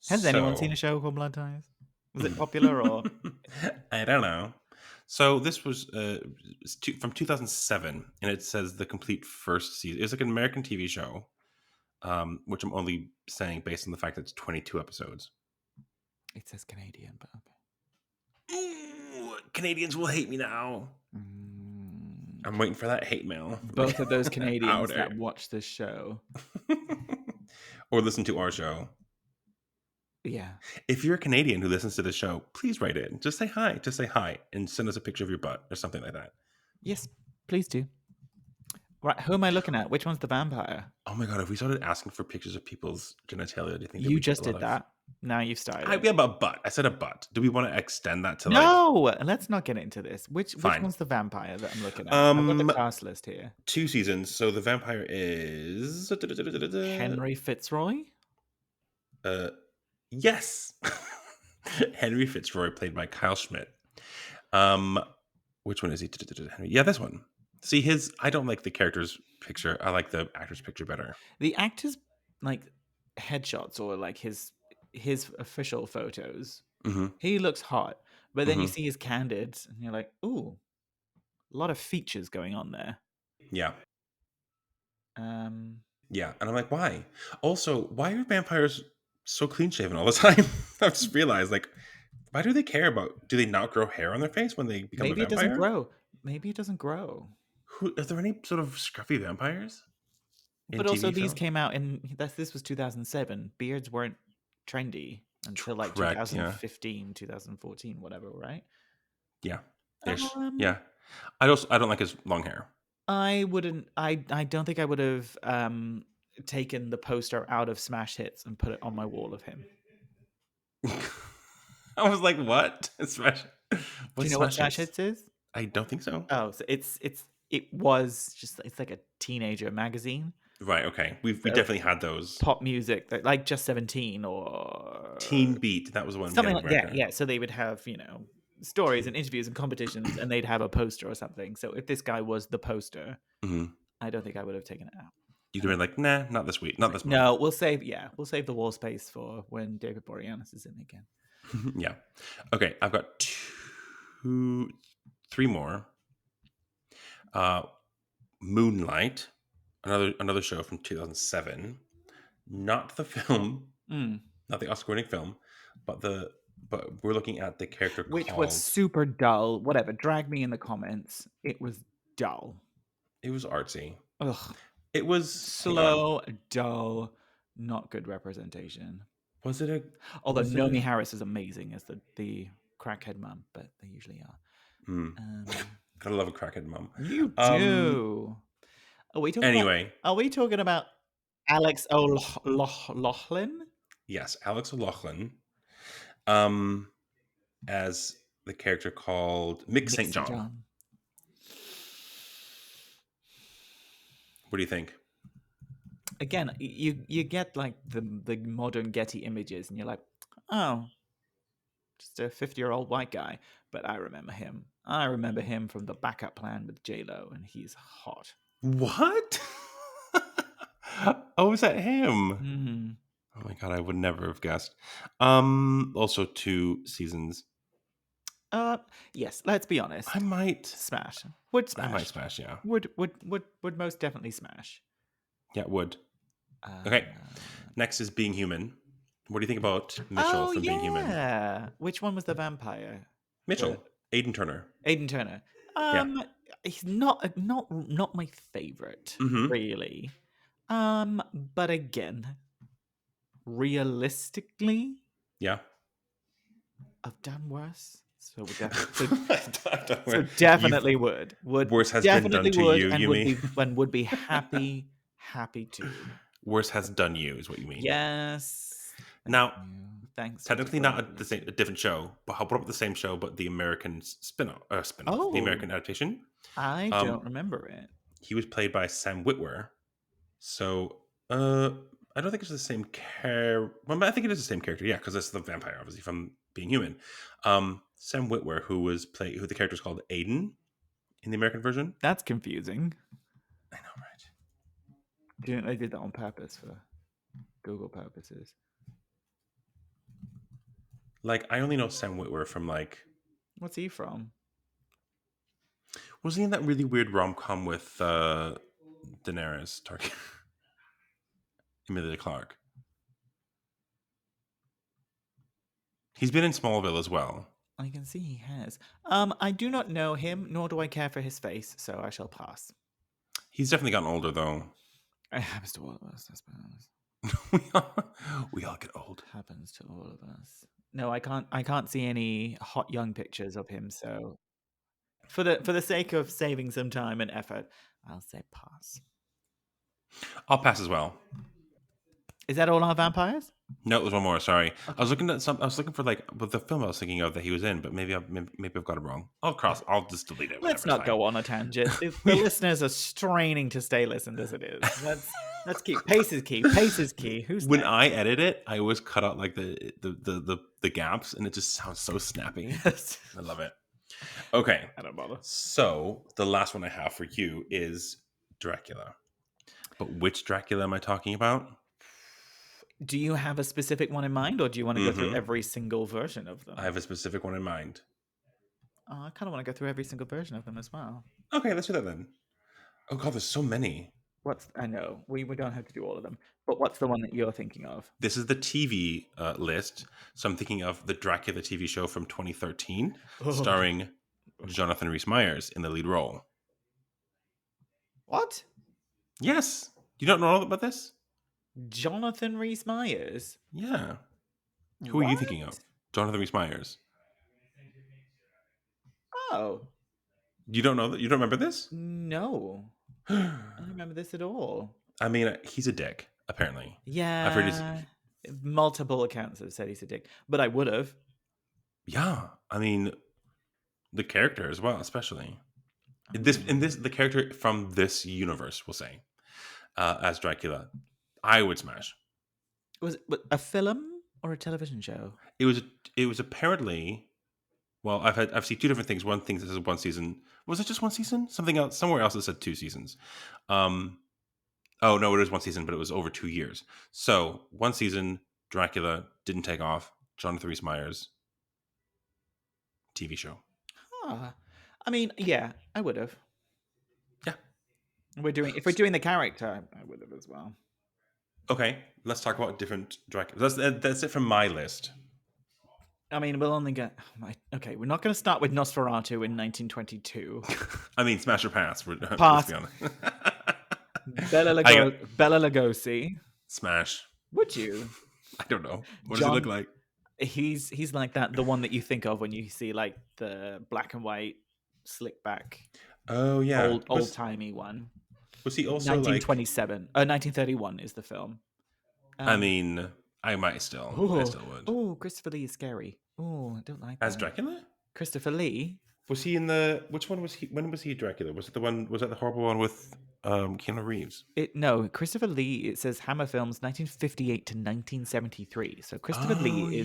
Has anyone seen a show called Blood Ties? Was it popular or? I don't know. So this was from 2007, and it says the complete first season. It was like an American TV show, which I'm only saying based on the fact that it's 22 episodes. It says Canadian, but okay. Ooh, Canadians will hate me now. I'm waiting for that hate mail. Both of those Canadians that watch this show. Or listen to our show. Yeah. If you're a Canadian who listens to the show, please write in. Just say hi. And send us a picture of your butt or something like that. Yes, please do. Right, who am I looking at? Which one's the vampire? Oh my God, if we started asking for pictures of people's genitalia, do you think you just did that? Now you've started. Yeah, but butt. I said a butt. Do we want to extend that to No, let's not get into this. Which one's the vampire that I'm looking at? I've got the cast list here. 2 seasons. So the vampire is Henry Fitzroy? Yes. Henry Fitzroy, played by Kyle Schmidt. Which one is he? Henry. Yeah, this one. See, I don't like the character's picture. I like the actor's picture better. The actor's like headshots or like his official photos. He looks hot, but then you see his candids, and you're like, ooh, a lot of features going on there. Yeah. Yeah, and I'm like, why? Also, why are vampires so clean shaven all the time? I've just realized, like, why do they care about? Do they not grow hair on their face when they become a vampire? Maybe it doesn't grow. Are there any sort of scruffy vampires? But also, these came out this was 2007. Beards weren't trendy until like 2015, 2014, whatever, right? Yeah. Yeah. I don't like his long hair. I wouldn't. I don't think I would have taken the poster out of Smash Hits and put it on my wall of him. I was like, what? Do you What's know what Smash Smash Hits? Hits is? I don't think so. Oh, so it was just it's like a teenager magazine. Right, okay. We So definitely had those. pop music that like Just 17 or Teen Beat, that was the one we had something in like that. America. Yeah. So they would have, stories and interviews and competitions and they'd have a poster or something. So if this guy was the poster, Mm-hmm. I don't think I would have taken it out. You'd have been like, nah, not this week, not this month. No, we'll save the wall space for when David Boreanaz is in again. Yeah. Okay, I've got three more. Moonlight, another show from 2007. Not the film, not the Oscar-winning film, but we're looking at the character Which called. was super dull. Whatever. Drag me in the comments. It was dull. It was artsy. Ugh. It was Slow, dull, not good representation. Was it a? Although was it Naomi a- Harris is amazing as the crackhead mum, but they usually are. Gotta love a crackhead mom. You do. Are we talking Anyway, about Alex O'Loughlin? yes, Alex O'Loughlin, as the character called Mick St. John. What do you think? Again, you get like the modern Getty images, and you're like, oh, just a 50-year-old white guy. But I remember him. I remember him from the Backup Plan with J-Lo, and he's hot. What? Oh, is that him? Mm-hmm. Oh my god, I would never have guessed. Also 2 seasons. Yes. Let's be honest. I might Smash. Would smash. I might smash. Yeah. Would most definitely smash. Yeah, it would. Okay. Next is Being Human. What do you think about Mitchell from Being Human? Yeah. Which one was the vampire? Mitchell, Aidan Turner. Aidan Turner. He's not my favorite, really. But again, realistically, yeah, I've done worse. So definitely would. Worse has been done to you. And you mean? Would be happy to. Worse has done you is what you mean. Yes. Now, thanks. technically not a different show, but how about the same show, but the American spin-off, the American adaptation? I don't remember it. He was played by Sam Witwer. So, I don't think it's the same character. Well, I think it is the same character, yeah, because it's the vampire, obviously, from Being Human. Sam Witwer, who the character is called Aidan in the American version. That's confusing. I know, right? Do you think they did that on purpose for Google purposes? Like, I only know Sam Witwer from, like... What's he from? Wasn't he in that really weird rom-com with Daenerys Targaryen? Emilia Clarke. He's been in Smallville as well. I can see he has. I do not know him, nor do I care for his face, so I shall pass. He's definitely gotten older, though. It happens to all of us, I suppose. we all get old. Happens to all of us. No, I can't see any hot young pictures of him, so for the sake of saving some time and effort, I'll say pass. I'll pass as well. Is that all our vampires? No, there's one more. Sorry, okay. I was looking for like the film I was thinking of that he was in, but maybe I've got it wrong. I'll just delete it. Let's not go on a tangent. The listeners are straining to stay listened as it is. Let's keep pace is key. Pace is key. When I edit it, I always cut out like the gaps, and it just sounds so snappy. I love it. Okay, I don't bother. So the last one I have for you is Dracula. But which Dracula am I talking about? Do you have a specific one in mind, or do you want to go through every single version of them? I have a specific one in mind. I kind of want to go through every single version of them as well. Okay, let's do that then. Oh god, there's so many. I know we don't have to do all of them, but what's the one that you're thinking of? This is the TV list, so I'm thinking of the Dracula TV show from 2013, starring Jonathan Rhys-Meyers in the lead role. What? Yes, you don't know all about this? Jonathan Rhys-Meyers? Yeah. Who are you thinking of? Jonathan Rhys-Meyers. Oh. You don't know that? You don't remember this? No. I don't remember this at all. I mean, he's a dick, apparently. I've heard he's. Yeah, multiple accounts have said he's a dick, but I would have. Yeah, I mean, the character as well, especially. Oh. The character from this universe, we'll say, as Dracula, I would smash. Was it a film or a television show? It was apparently. Well, I've seen two different things. One thing that says one season. Was it just one season? Something else. Somewhere else it said 2 seasons. Oh no, it was one season, but it was over 2 years. So one season, Dracula didn't take off. Jonathan Rhys Meyers TV show. Huh. I mean, yeah, I would have. Yeah. If we're doing the character, I would have as well. Okay, let's talk about different Dracula. That's it from my list. I mean, we'll only get. Okay, we're not going to start with Nosferatu in 1922. I mean, smash or pass. Pass. Let's be honest. Bela Lugosi. Smash. Would you? I don't know. What does he look like? He's like that. The one that you think of when you see like the black and white, slick back. Oh yeah, old timey one. Was he also 1927? 1931 is the film. I mean, I still would. Oh, Christopher Lee is scary. Oh, I don't like that. As Dracula? Christopher Lee? Was he in the... Which one was he... When was he Dracula? Was it the one... Was that the horrible one with Keanu Reeves? No, Christopher Lee, it says Hammer Films 1958 to 1973. So Christopher Lee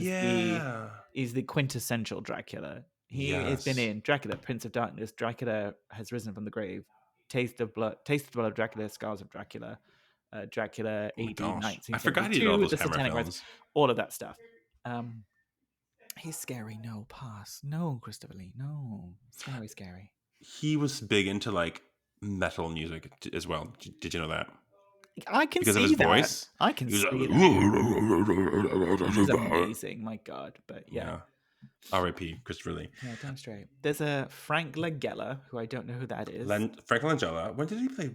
is the quintessential Dracula. He has been in Dracula, Prince of Darkness, Dracula Has Risen from the Grave, Taste the Blood of Dracula, Scars of Dracula, Dracula AD 1972, I forgot he did all those Hammer films. Rites, all of that stuff. He's scary. No, pass. No, Christopher Lee. No, scary. He was big into like metal music as well. Did you know that? I can because see of his that. voice. I can see like, that. He's amazing. My God, but yeah. R.I.P. Christopher Lee. Yeah, damn straight. There's a Frank Langella, who I don't know who that is. Frank Langella. When did he play?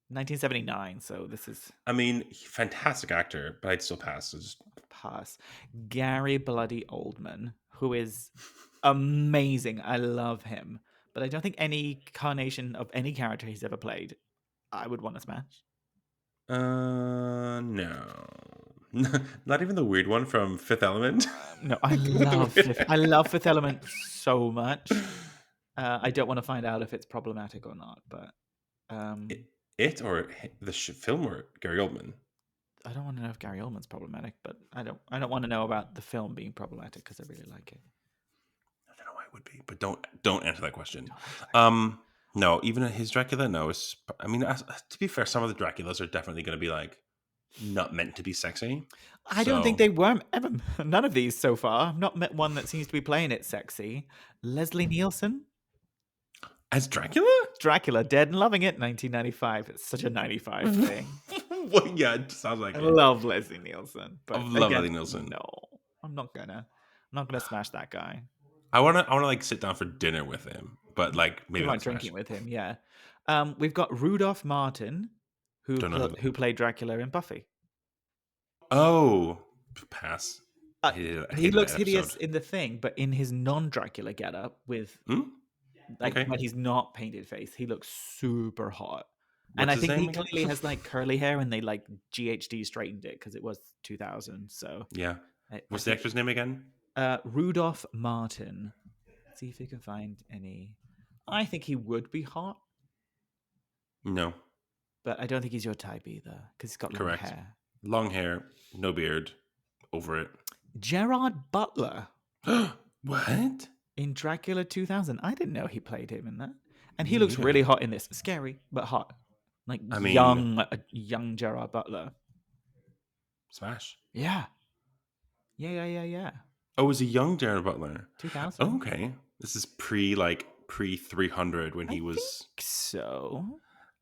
1979. So this is. I mean, fantastic actor, but I'd still pass. So just pass. Gary Bloody Oldman, who is amazing. I love him, but I don't think any carnation of any character he's ever played, I would want to smash. No. Not even the weird one from Fifth Element. No, I love Fifth Element so much. I don't want to find out if it's problematic or not, but it or the film or Gary Oldman. I don't want to know if Gary Oldman's problematic, but I don't want to know about the film being problematic because I really like it. I don't know why it would be, but don't answer that question. No, even his Dracula. No, I mean, to be fair, some of the Draculas are definitely going to be like not meant to be sexy. I don't think they were ever. None of these so far. I've not met one that seems to be playing it sexy. Leslie Nielsen as Dracula? Dracula, Dead and Loving It, 1995. It's such a 95 thing. Well, yeah, it sounds like I love Leslie Nielsen. But I love Leslie Nielsen. No, I'm not gonna smash that guy. I wanna like sit down for dinner with him, but like maybe not drinking with him. Yeah. We've got Rudolph Martin, who played Dracula in Buffy. Oh, pass. He looks hideous in The Thing, but in his non-Dracula getup with when he's not painted face, he looks super hot. And I think he clearly has like curly hair, and they like GHD straightened it because it was 2000. So yeah. What's the actor's name again? Rudolph Martin. Let's see if you can find any. I think he would be hot. No. But I don't think he's your type either because he's got long hair. Long hair, no beard, over it. Gerard Butler. What? In Dracula 2000. I didn't know he played him in that. And he looks really hot in this. Scary, but hot. Like young Gerard Butler. Smash. Yeah. Yeah. Oh, it was a young Gerard Butler. 2000. Oh, okay. This is pre 300 when he was. I think so.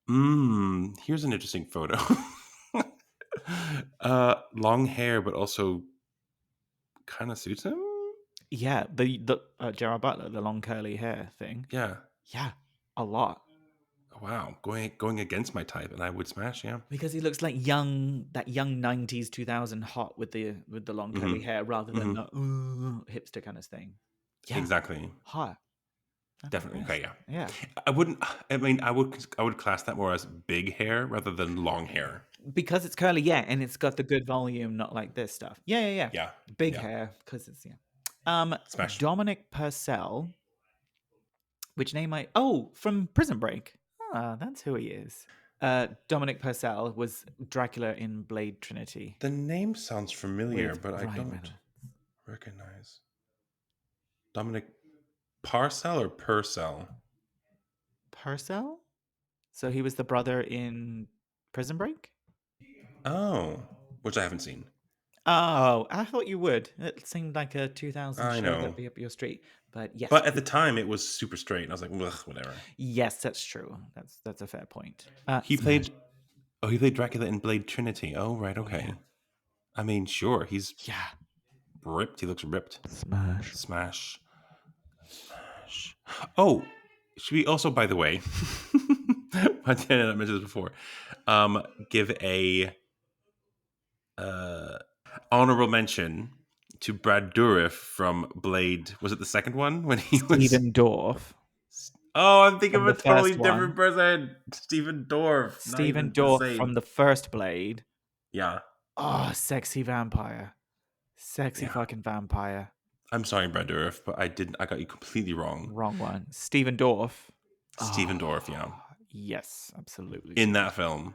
Here's an interesting photo. Long hair, but also kind of suits him. Yeah, the Gerard Butler, the long curly hair thing. Yeah, a lot. Wow, going against my type, and I would smash. Yeah, because he looks like young 90s 2000 hot with the long curly hair rather than the hipster kind of thing. Yeah, exactly. Hot. Definitely. Okay, yeah. Yeah. I wouldn't. I mean, I would class that more as big hair rather than long hair. Because it's curly, yeah, and it's got the good volume, not like this stuff. Yeah. Yeah. Big Yeah. hair, because it's Smash. Dominic Purcell. Which name from Prison Break. Ah, that's who he is. Dominic Purcell was Dracula in Blade Trinity The name sounds familiar, with but I Ryan don't Reynolds. recognize. Dominic Parcell or Purcell? Purcell? So he was the brother in Prison Break? Oh, which I haven't seen. Oh, I thought you would. It seemed like a 2000 I show know. that'd be up your street. But yes. But at the time, it was super straight, and I was like, ugh, whatever. Yes, that's true. That's a fair point. He played Dracula in Blade Trinity. Oh, right, okay. yeah. I mean, sure, he's Yeah. ripped. He looks ripped. Smash. Oh, should we also, by the way, I didn't mention this before, give a honorable mention to Brad Dourif from Blade. Was it the second one when he was Stephen Dorff. Oh, I'm thinking From of a the totally first different one. person. Stephen Dorff. Not Stephen even the Dorff same. from the first Blade. Yeah. Oh, sexy vampire. Sexy Yeah. fucking vampire. I'm sorry, Brad Dourif, but I got you completely wrong. Wrong one. Stephen Dorff. Stephen Dorff, yeah. Yes, absolutely. In that film.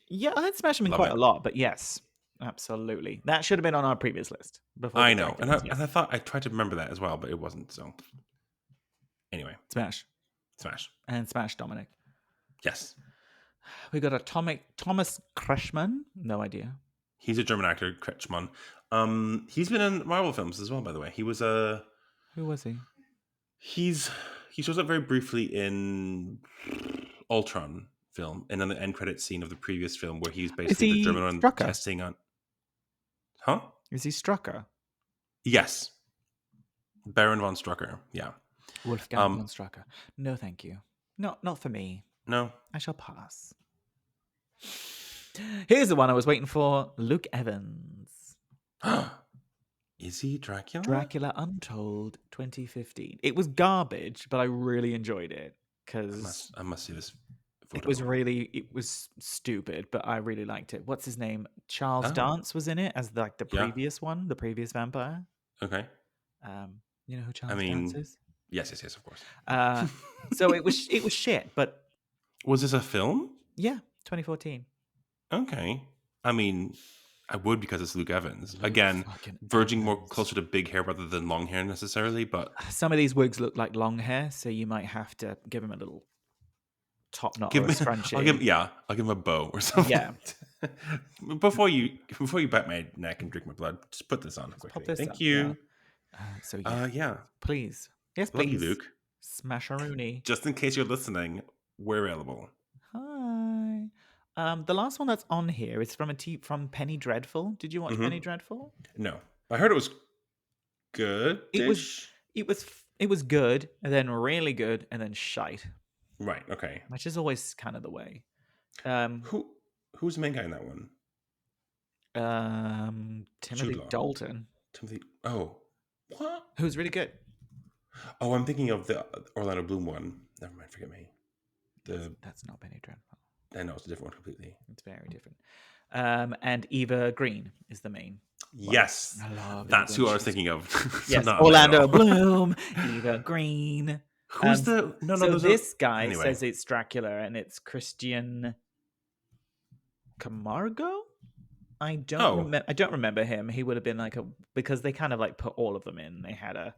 Yeah, I'd smash him in quite a lot, but yes, absolutely. That should have been on our previous list. Before I know. And I thought I tried to remember that as well, but it wasn't. So anyway. Smash. And smash Dominic. Yes. We got a Thomas Kretschmann. No idea. He's a German actor, Kretschmann. He's been in Marvel films as well, by the way. He was Who was he? He shows up very briefly in Ultron film and in the end credit scene of the previous film where he's basically the German one testing on. Huh? Is he Strucker? Yes. Baron von Strucker. Yeah. Wolfgang von Strucker. No, thank you. No, not for me. No. I shall pass. Here's the one I was waiting for. Luke Evans. Is he Dracula? Dracula Untold 2015. It was garbage, but I really enjoyed it because I must see this photo. It was stupid, but I really liked it. What's his name? Charles Dance was in it as the previous one, the previous vampire. Okay. You know who Charles Dance is? Yes, of course. So it was shit, but was this a film? Yeah, 2014. Okay. I mean, I would because it's Luke Evans. Again, verging more closer to big hair rather than long hair necessarily, but some of these wigs look like long hair, so you might have to give him a little top knot or a scrunchie. I'll give him a bow or something. Yeah. before you bite my neck and drink my blood, just put this on quickly. Thank you. Yeah. Please. Yes, please. Love you, Luke. Smash-a-rooney. Just in case you're listening, we're available. Hi. The last one that's on here is from Penny Dreadful. Did you watch Penny Dreadful? No. I heard it was good. It was good, and then really good, and then shite. Right, okay. Which is always kind of the way. Who's the main guy in that one? Timothy Dalton. Oh. What? Who's really good. Oh, I'm thinking of the Orlando Bloom one. Never mind, forget me. That's not Penny Dreadful. I know, it's a different one completely. It's very different. And Eva Green is the main. Yes. That's who I was thinking of. Yes, Orlando Bloom, Eva Green. Who's the... No, so this guy says it's Dracula, and it's Christian Camargo? I don't remember him. He would have been because they kind of put all of them in. They had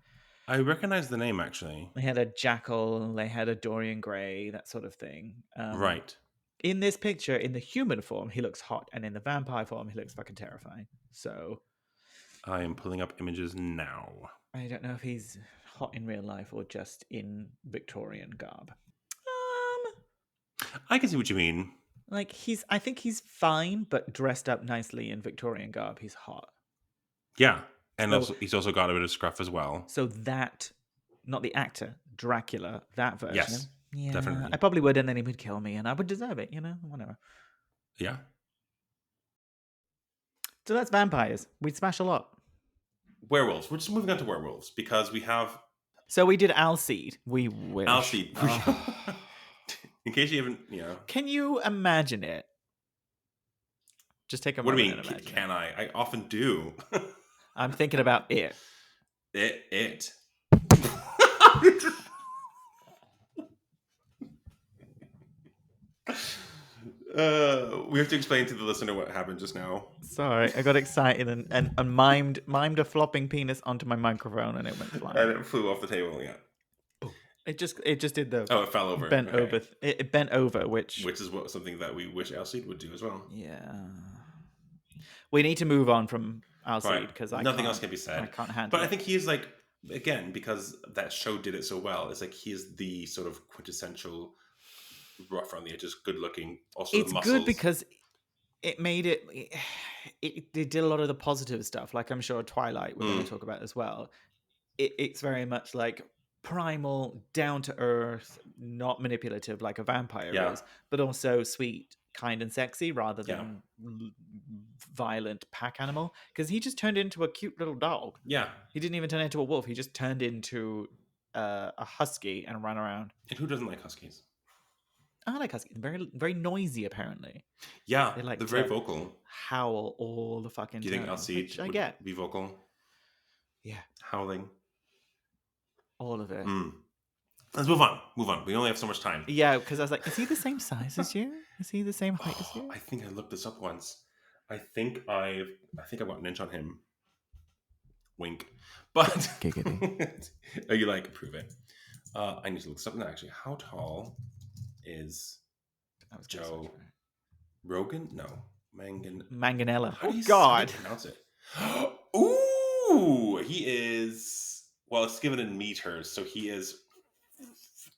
I recognize the name, actually. They had a Jackal, they had a Dorian Gray, that sort of thing. Right. In this picture, in the human form, he looks hot, and in the vampire form, he looks fucking terrifying. So, I am pulling up images now. I don't know if he's hot in real life or just in Victorian garb. I can see what you mean. I think he's fine, but dressed up nicely in Victorian garb, he's hot. Yeah, and he's also got a bit of scruff as well. So that, not the actor, Dracula, that version. Yes. Yeah, definitely. I probably would, and then he would kill me, and I would deserve it, whatever. Yeah. So that's vampires. We'd smash a lot. Werewolves. We're just moving on to werewolves because we have So we did Alcide. We wish. Alcide. Oh. In case you haven't, Can you imagine it? Just take a What do moment you mean? and imagine Can it. I? I often do. I'm thinking about it. It. We have to explain to the listener what happened just now. Sorry, I got excited and mimed a flopping penis onto my microphone and it went flying. And it flew off the table. Yeah. It just did the Oh, it fell over. bent Okay. over. It bent over, which is something that we wish Alcide would do as well. Yeah. We need to move on from Alcide because nothing else can be said. I can't handle. But I think he is like, again, because that show did it so well. It's like he is the sort of quintessential rough around the edges, good looking. Also, it's the muscles. good because it made it. It did a lot of the positive stuff. Like I'm sure Twilight we're going to talk about as well. It's very much like primal, down to earth, not manipulative like a vampire is, but also sweet, kind, and sexy rather than violent pack animal. Because he just turned into a cute little dog. Yeah, he didn't even turn into a wolf. He just turned into a husky and ran around. And who doesn't like huskies? I like huskies. Very, very noisy. Apparently, yeah, they like they're very vocal. Howl all the fucking. Do you think Alcide would be vocal? Yeah, howling. All of it. Let's move on. We only have so much time. Yeah, because I was like, is he the same size as you? Is he the same height as you? I think I looked this up once. I think I've got an inch on him. Wink. But Giggity. Are you like, prove it? I need to look something actually. How tall is Joe Rogan? No. Manganella. How do you God. pronounce it? Ooh, he is. Well, it's given in meters, so he is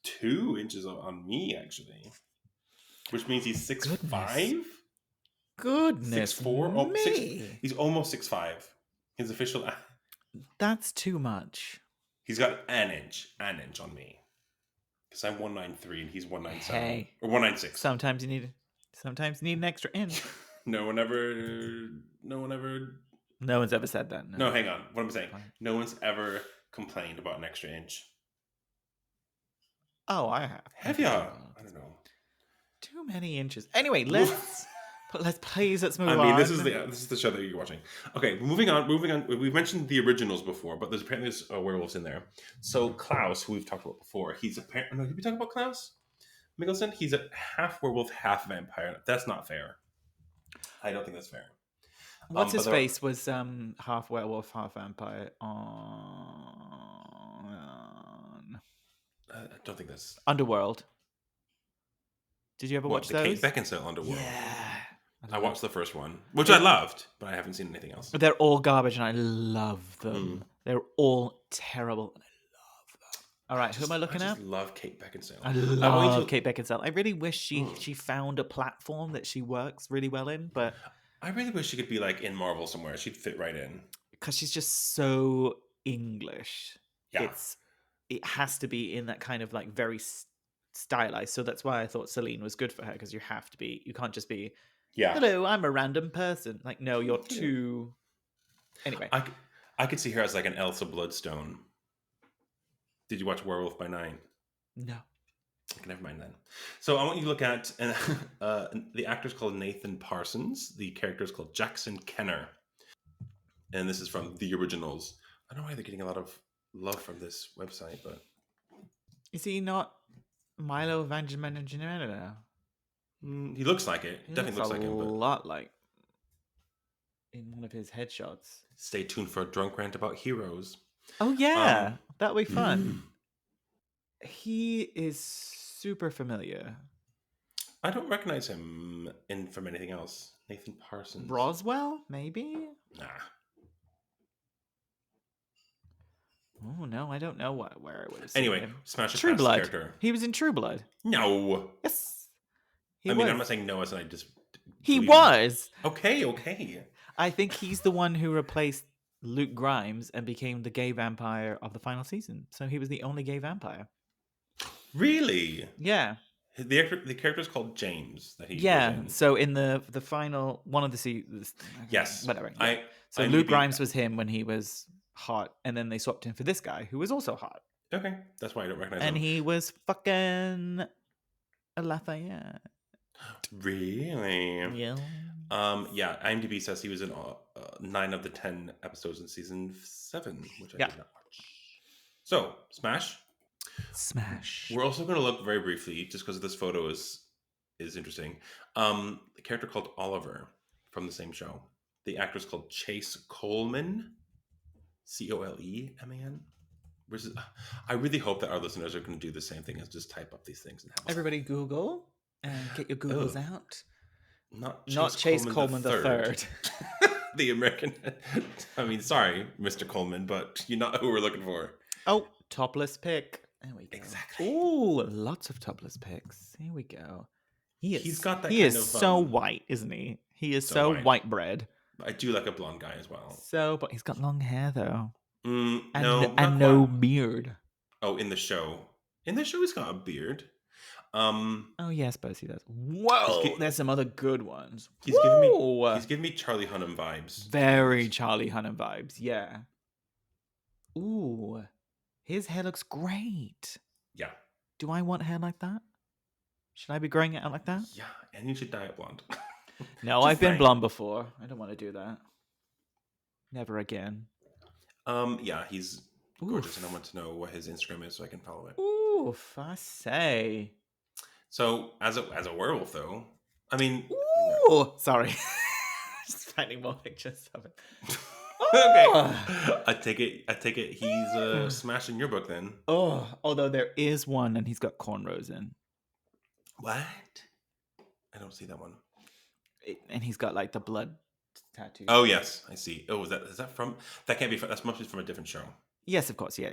2 inches on me, actually. Which means he's 6'5". Goodness 6'4". He's almost 6'5". His official. That's too much. He's got an inch on me. Because I'm 193 and he's 197. Hey. Or 196. Sometimes you need an extra inch. No one's ever said that. No, hang on. What I'm saying. No one's ever complained about an extra inch. Oh, I have. Have you? I don't know. Too many inches. Anyway, let's move on. I mean, this is the show that you're watching. Okay, moving on. We've mentioned the originals before, but there's apparently werewolves in there. So Klaus, who we've talked about before, he's apparently. No, did we talk about Klaus Mikkelsen? He's a half werewolf, half vampire. That's not fair. I don't think that's fair. What's his face was half werewolf, half vampire I don't think that's Underworld. Did you ever watch those? Kate Beckinsale Underworld. Yeah. I watched the first one, which I loved, but I haven't seen anything else. But they're all garbage, and I love them. They're all terrible, and I love them. All right, who am I looking at? I love Kate Beckinsale. I love Kate Beckinsale. I really wish she found a platform that she works really well in, but I really wish she could be like in Marvel somewhere. She'd fit right in because she's just so English. Yeah, it has to be in that kind of like very stylized. So that's why I thought Celine was good for her, because you can't just be. Yeah. Hello, I'm a random person. Like, no, you're too. Anyway, I could see her as like an Elsa Bloodstone. Did you watch Werewolf by Night? No. Okay, never mind then. So I want you to look at the actor's called Nathan Parsons. The character is called Jackson Kenner, and this is from the originals. I don't know why they're getting a lot of love from this website, but is he not Milo Evangelista? He looks like it. Definitely looks like him. A lot like in one of his headshots. Stay tuned for a drunk rant about heroes. Oh yeah, that'll be fun. He is super familiar. I don't recognize him from anything else. Nathan Parsons. Roswell, maybe? Nah. Oh no, I don't know where I would have seen anyway, him. Smash True Blood. Character. He was in True Blood. No. Yes. I'm not saying no, as I just. He was. Okay. I think he's the one who replaced Luke Grimes and became the gay vampire of the final season. So he was the only gay vampire. Really? Yeah. The character is called James. That he. Yeah. So in the final one of the seasons. Yes. Whatever. Yeah. Luke Grimes was him when he was hot, and then they swapped him for this guy who was also hot. Okay, that's why I don't recognize And him. he was fucking a Lafayette. Really? Yeah. Yeah, IMDb says he was in 9 of the 10 episodes in season 7, which I Yeah. did not watch. So, Smash. Smash. We're also going to look very briefly, just because this photo is interesting. The character called Oliver from the same show. The actor is called Chase Coleman, Coleman. I really hope that our listeners are going to do the same thing as just type up these things and have. Everybody Google and get your Googles out. Not Chase Coleman Coleman the the third. third. The American. I mean, sorry, Mr. Coleman, but you're not who we're looking for. Oh, topless pic. There we go. Exactly. Ooh, lots of topless pics. Here we go. He's got that he kind is of, so white, isn't he? He is so so white. white bread. I do like a blonde guy as well. But he's got long hair though. No, And no beard. Oh, in the show. In the show, he's got a beard. Oh yeah, I suppose he does. Whoa, there's some other good ones. He's giving me Charlie Hunnam vibes. Very Charlie Hunnam vibes. Yeah. Ooh, his hair looks great. Yeah. Do I want hair like that? Should I be growing it out like that? Yeah, and you should dye it blonde. No, I've been blonde before. I don't want to do that. Never again. Yeah, he's gorgeous, and I want to know what his Instagram is so I can follow it. Oof, I say. So, as a werewolf, though, I mean... Ooh, sorry. Just finding more pictures of it. Okay. I take it he's smashing your book then. Oh, although there is one and he's got cornrows in. What? I don't see that one. And he's got like the blood tattoo. Oh yes, I see. Oh, is that from? That can't be from. That must be from a different show. Yes, of course. Yeah.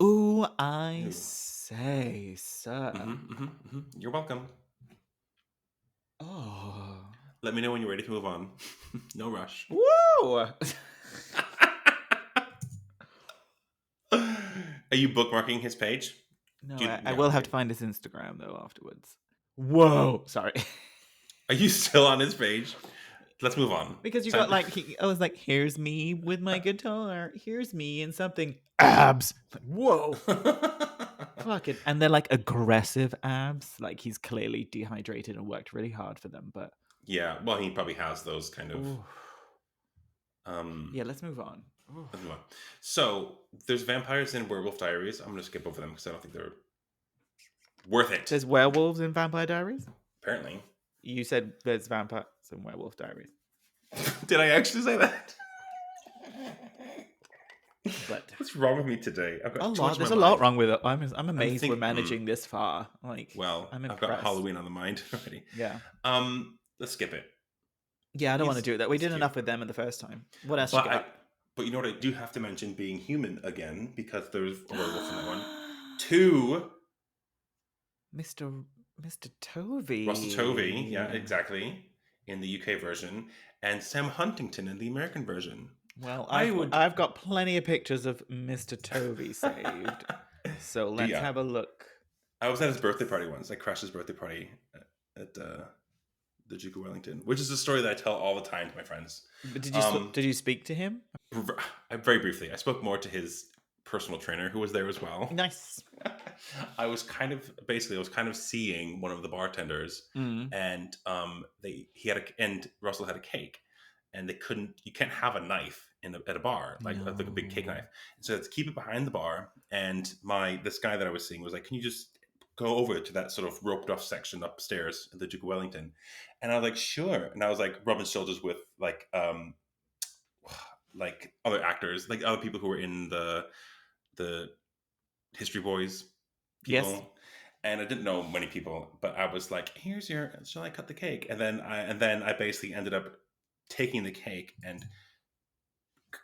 Ooh, I say, sir. You're welcome. Oh. Let me know when you're ready to move on. No rush. Whoa! Are you bookmarking his page? No, I will have to find his Instagram though afterwards. Whoa! Sorry. Are you still on his page? Let's move on. Because you got like, I was like, here's me with my guitar. Here's me and something abs. Like, whoa. Fuck it. And they're like aggressive abs. Like he's clearly dehydrated and worked really hard for them. But yeah, well, he probably has those kind of. Yeah, let's move on. Let's move on. So there's vampires in Werewolf Diaries. I'm gonna skip over them because I don't think they're worth it. There's werewolves in Vampire Diaries? Apparently. You said there's vampires in Werewolf Diaries. Did I actually say that? But what's wrong with me today? I've got there's a lot wrong with it. I'm amazed we're managing this far. Like, well, I'm I've got Halloween on the mind already. Yeah. Let's skip it. Yeah, I don't want to do that. We did enough with them in the first time. What else you got? But you know what? I do have to mention being human again because there's a werewolf in that one. 2. Mr. Tovey. Russell Tovey, yeah, exactly, in the UK version, and Sam Huntington in the American version. Well, I've got plenty of pictures of Mr. Tovey saved, so let's have a look. I was at his birthday party once. I crashed his birthday party at the Duke of Wellington, which is a story that I tell all the time to my friends. But did you speak to him? Very briefly. I spoke more to his personal trainer who was there as well. Nice. I was kind of seeing one of the bartenders, and Russell had a cake, and you can't have a knife at a bar like a big cake knife, so let's keep it behind the bar. And this guy that I was seeing was like, can you just go over to that sort of roped off section upstairs at the Duke of Wellington? And I was like, sure. And I was like rubbing shoulders with like other actors, like other people who were in the History Boys people. Yes. And I didn't know many people, but I was like, shall I cut the cake? And then I basically ended up taking the cake and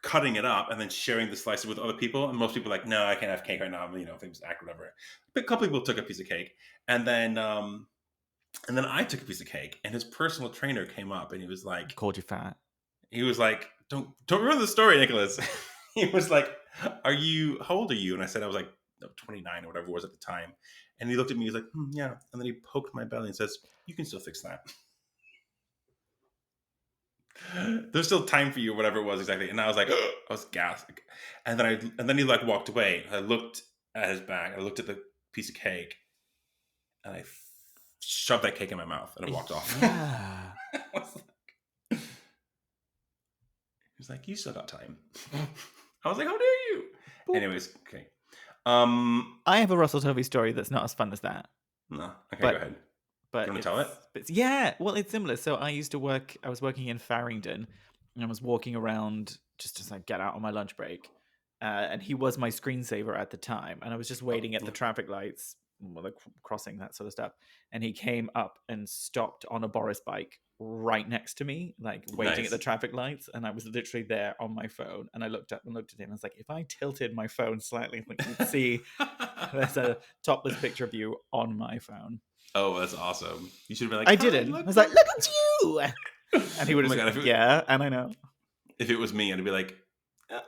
cutting it up and then sharing the slices with other people. And most people were like, no, I can't have cake right now. Famous actor, whatever. But a couple people took a piece of cake. And then I took a piece of cake, and his personal trainer came up and he was like, called you fat. He was like, don't ruin the story, Nicholas. He was like, how old are you? And I said I was like 29 or whatever it was at the time. And he looked at me, he was like, yeah. And then he poked my belly and says, you can still fix that. There's still time for you, whatever it was exactly. And I was like, I was gasped. And then he like walked away. I looked at his back. I looked at the piece of cake, and I shoved that cake in my mouth, and I walked off. Yeah. He was like, "You still got time." I was like, "How dare you?" Boop. Anyways, okay. I have a Russell Tovey story that's not as fun as that. No, okay, But- go ahead. But You want to tell it? Yeah, well, it's similar. So I was working in Farringdon, and I was walking around just to like get out on my lunch break. And he was my screensaver at the time. And I was just waiting at the traffic lights, well, like crossing, that sort of stuff. And he came up and stopped on a Boris bike right next to me, like waiting at the traffic lights. And I was literally there on my phone. And I looked up and looked at him. I was like, if I tilted my phone slightly, you'd see there's a topless picture of you on my phone. Oh, that's awesome. You should have been like, I didn't. I was like, look at you! And he would have said, yeah, and I know. If it was me, I'd be like,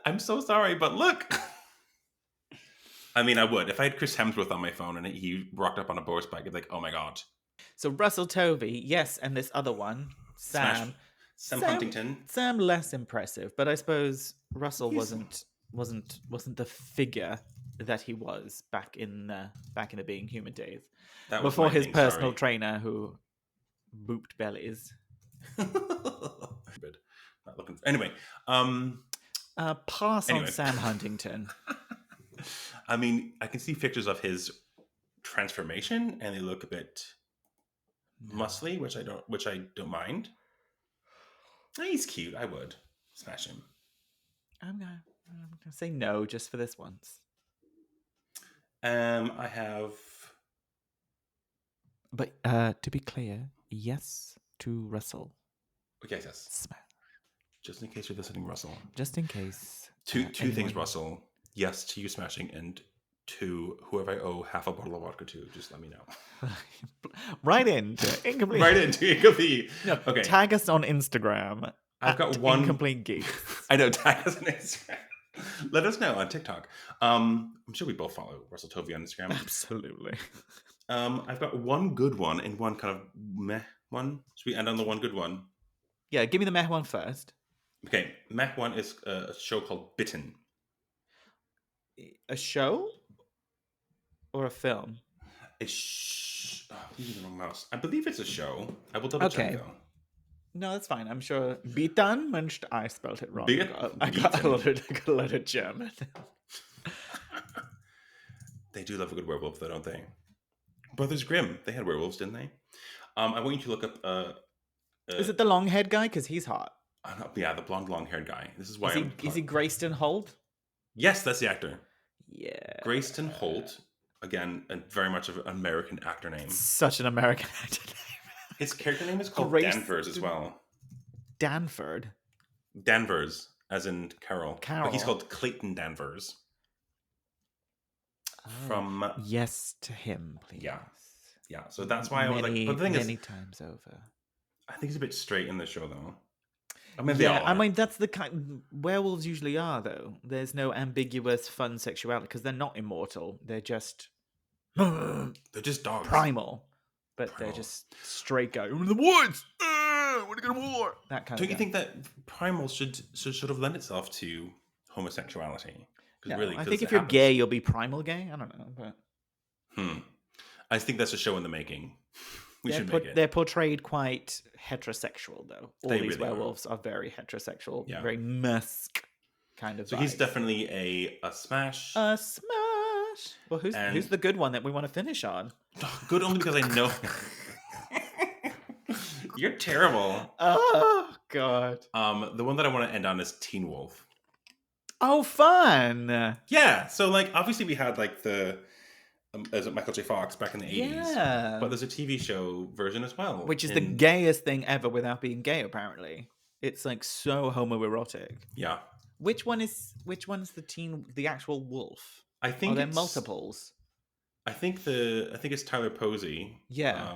I'm so sorry, but look. I mean, I would. If I had Chris Hemsworth on my phone and he rocked up on a Boris bike, I'd be like, oh my God. So Russell Tovey, yes, and this other one, Sam Huntington. Sam less impressive, but I suppose Russell wasn't the figure that he was back in the Being Human days. That was before his thing, personal trainer who booped bellies. Not looking for, anyway. Pass on Sam Huntington. I mean, I can see pictures of his transformation, and they look a bit muscly, which I don't mind. He's cute. I would smash him. I'm gonna say no just for this once. I have. But to be clear, yes to Russell. Yes. Smash. Just in case you're listening, Russell. Just in case. Two things, Russell. Yes to you smashing, and to whoever I owe half a bottle of vodka to, just let me know. Right into Incomplete. Right into Incomplete. No, okay. Tag us on Instagram. I've got one. Incomplete Geeks. I know, tag us on Instagram. Let us know on TikTok. I'm sure we both follow Russell Tovey on Instagram. Absolutely. I've got one good one and one kind of meh one. Should we end on the one good one? Yeah, give me the meh one first. Okay, meh one is a show called Bitten. A show? Or a film? Using the wrong mouse. I believe it's a show. I will double check though. No, that's fine. I'm sure. Bitten, I spelled it wrong. I got a lot of German. They do love a good werewolf, though, don't they? Brothers Grimm, they had werewolves, didn't they? I want you to look up. Is it the long-haired guy? Because he's hot. Yeah, the blonde, long-haired guy. This is why. Is he Grayston Holt? Yes, that's the actor. Yeah. Grayston Holt. Again, very much of an American actor name. Such an American actor name. His character name is called Danvers as well. Danford? Danvers, as in Carol. Carol. But he's called Clayton Danvers. From yes to him, please. Yeah. So that's why I was like, but the thing many times over. I think he's a bit straight in the show, though. I mean, that's the kind werewolves usually are, though. There's no ambiguous, fun sexuality because they're not immortal. They're just dogs, primal, but they're just straight guy in the woods. Want to go to war? That kind. Don't you think that primal should have lent itself to homosexuality? No, really, I think if you're gay, you'll be primal gay. I don't know, but I think that's a show in the making. We should make it. They're portrayed quite heterosexual, though. All these really werewolves are very heterosexual, Yeah. very musk kind of. So he's definitely a smash. A smash. Well, who's the good one that we want to finish on? Good only because I know. You're terrible. Oh God. The one that I want to end on is Teen Wolf. Oh, fun. Yeah. So like, obviously we had like the. As Michael J. Fox back in the 80s. Yeah. But there's a TV show version as well. Which is the gayest thing ever without being gay, apparently. It's like so homoerotic. Yeah. Which one is the actual wolf? I think are there multiples? I think it's Tyler Posey. Yeah.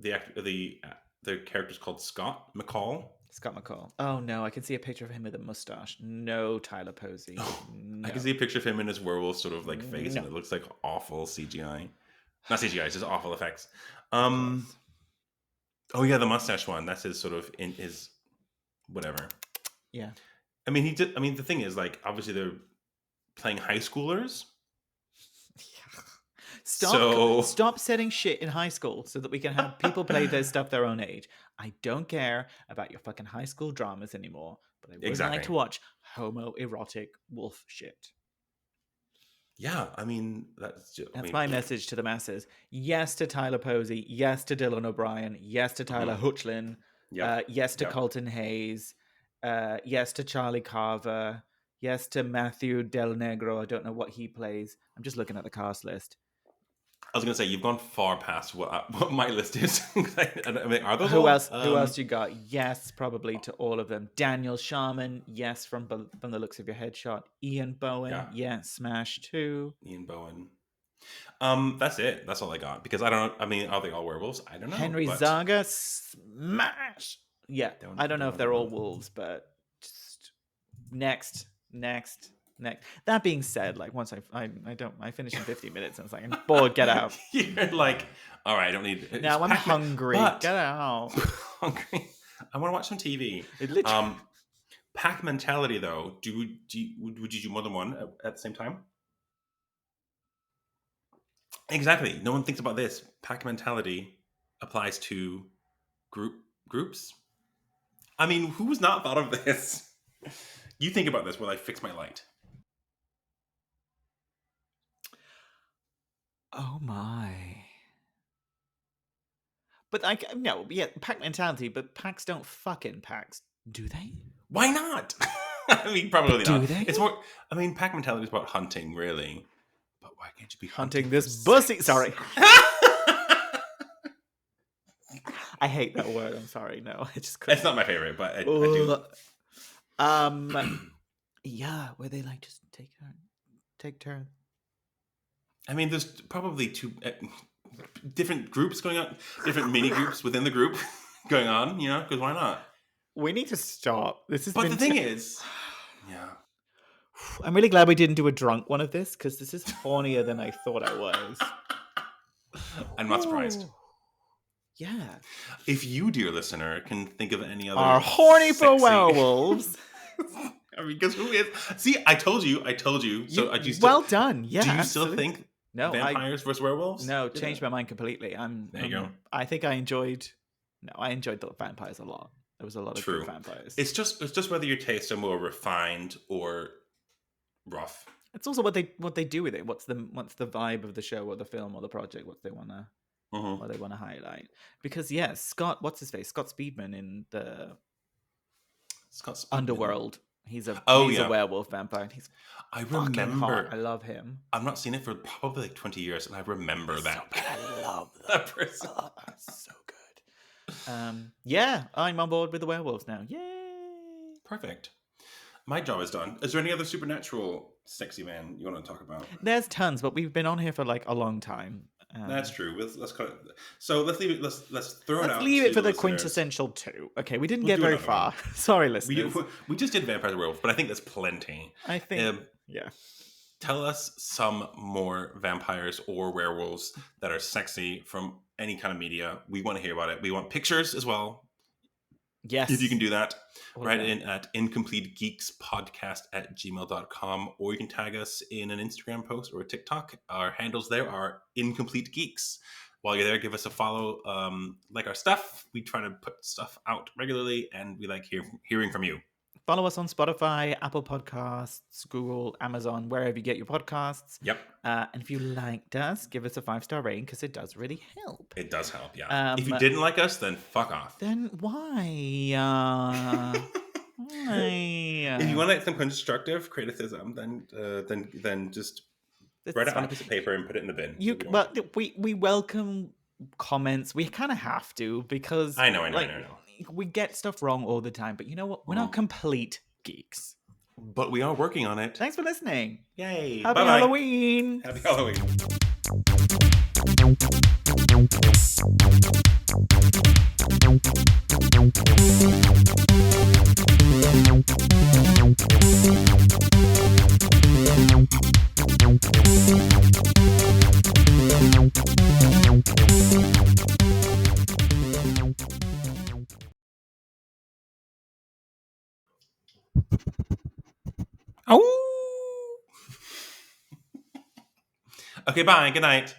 The character's called Scott McCall. Scott McCall. Oh no, I can see a picture of him with a mustache. No Tyler Posey. Oh, no. I can see a picture of him in his werewolf sort of like face, and it looks like awful CGI. Not CGI, it's just awful effects. Oh yeah, the mustache one. That's his sort of in his whatever. Yeah. I mean, the thing is, like, obviously they're playing high schoolers. Stop setting shit in high school so that we can have people play their stuff their own age. I don't care about your fucking high school dramas anymore, but I would like to watch homoerotic wolf shit. Yeah, I mean, that's my message to the masses. Yes to Tyler Posey. Yes to Dylan O'Brien. Yes to Tyler Hoechlin. Yes to Colton Hayes. Yes to Charlie Carver. Yes to Matthew Del Negro. I don't know what he plays. I'm just looking at the cast list. I was going to say, you've gone far past what my list is. I mean, are those Who all? else? Who else you got? Yes, probably to all of them. Daniel Sharman. Yes, from the looks of your headshot. Ian Bowen. Yes, Smash 2. Ian Bowen. That's it. That's all I got. Because I don't. I mean, are they all werewolves? I don't know. Henry Zaga. Smash. Yeah, I don't know if they're all wolves, but just next. That being said, like once I finished in 50 minutes and it's like I'm bored, get out. You're like, all right, I don't need. Now I'm hungry. Get out. Hungry. I want to watch some TV. Pack mentality though. Would you do more than one at the same time? Exactly. No one thinks about this. Pack mentality applies to groups. I mean, who's not thought of this? You think about this while I fix my light. Oh my. But pack mentality, but packs don't fucking packs, do they? Why not? I mean, probably not. Do they? It's more, I mean, pack mentality is about hunting, really. But why can't you be hunting this bussy? Sorry. I hate that word. I'm sorry. No, I just couldn't. It's not my favorite, but I do. Yeah, where they like just take turn. I mean, there's probably two different groups going on, different mini groups within the group going on. You know, because why not? We need to stop. This is. But the thing is, yeah. I'm really glad we didn't do a drunk one of this because this is hornier than I thought I was. I'm not surprised. Yeah. If you, dear listener, can think of any other are horny for werewolves. I mean, because who is? See, I told you. So well done. Yeah. Do you still think vampires versus werewolves? No, changed my mind completely. There you go. I think I enjoyed the vampires a lot. There was a lot of good vampires. It's just whether your tastes are more refined or rough. It's also what they do with it. What's the vibe of the show or the film or the project? What they wanna highlight. Because Scott, what's his face? Scott Speedman in the Underworld. He's a werewolf vampire. I remember. Hot. I love him. I've not seen it for probably like 20 years, and I remember that. So I love that person. So good. Yeah, I'm on board with the werewolves now. Yay! Perfect. My job is done. Is there any other supernatural sexy man you want to talk about? There's tons, but we've been on here for like a long time. That's true. Let's cut it. So let's leave it. Let's throw it out. Let's leave it for the quintessential 2. Okay, we didn't get very far. Sorry, listeners. We just did Vampires and Werewolves, but I think that's plenty. I think. Tell us some more vampires or werewolves that are sexy from any kind of media. We want to hear about it. We want pictures as well. Yes. If you can do that, write it in at incompletegeekspodcast@gmail.com, or you can tag us in an Instagram post or a TikTok. Our handles there are Incomplete Geeks. While you're there, give us a follow, like our stuff. We try to put stuff out regularly, and we like hearing from you. Follow us on Spotify, Apple Podcasts, Google, Amazon, wherever you get your podcasts. Yep. And if you liked us, give us a 5-star rating because it does really help. It does help, yeah. If you didn't like us, then fuck off. Then why? If you want some constructive criticism, then just write it on a piece of paper and put it in the bin. We welcome comments. We kind of have to because I know. We get stuff wrong all the time, but you know what? We're not complete geeks. But we are working on it. Thanks for listening. Yay. Happy Halloween. Happy Halloween. Okay, bye. Good night.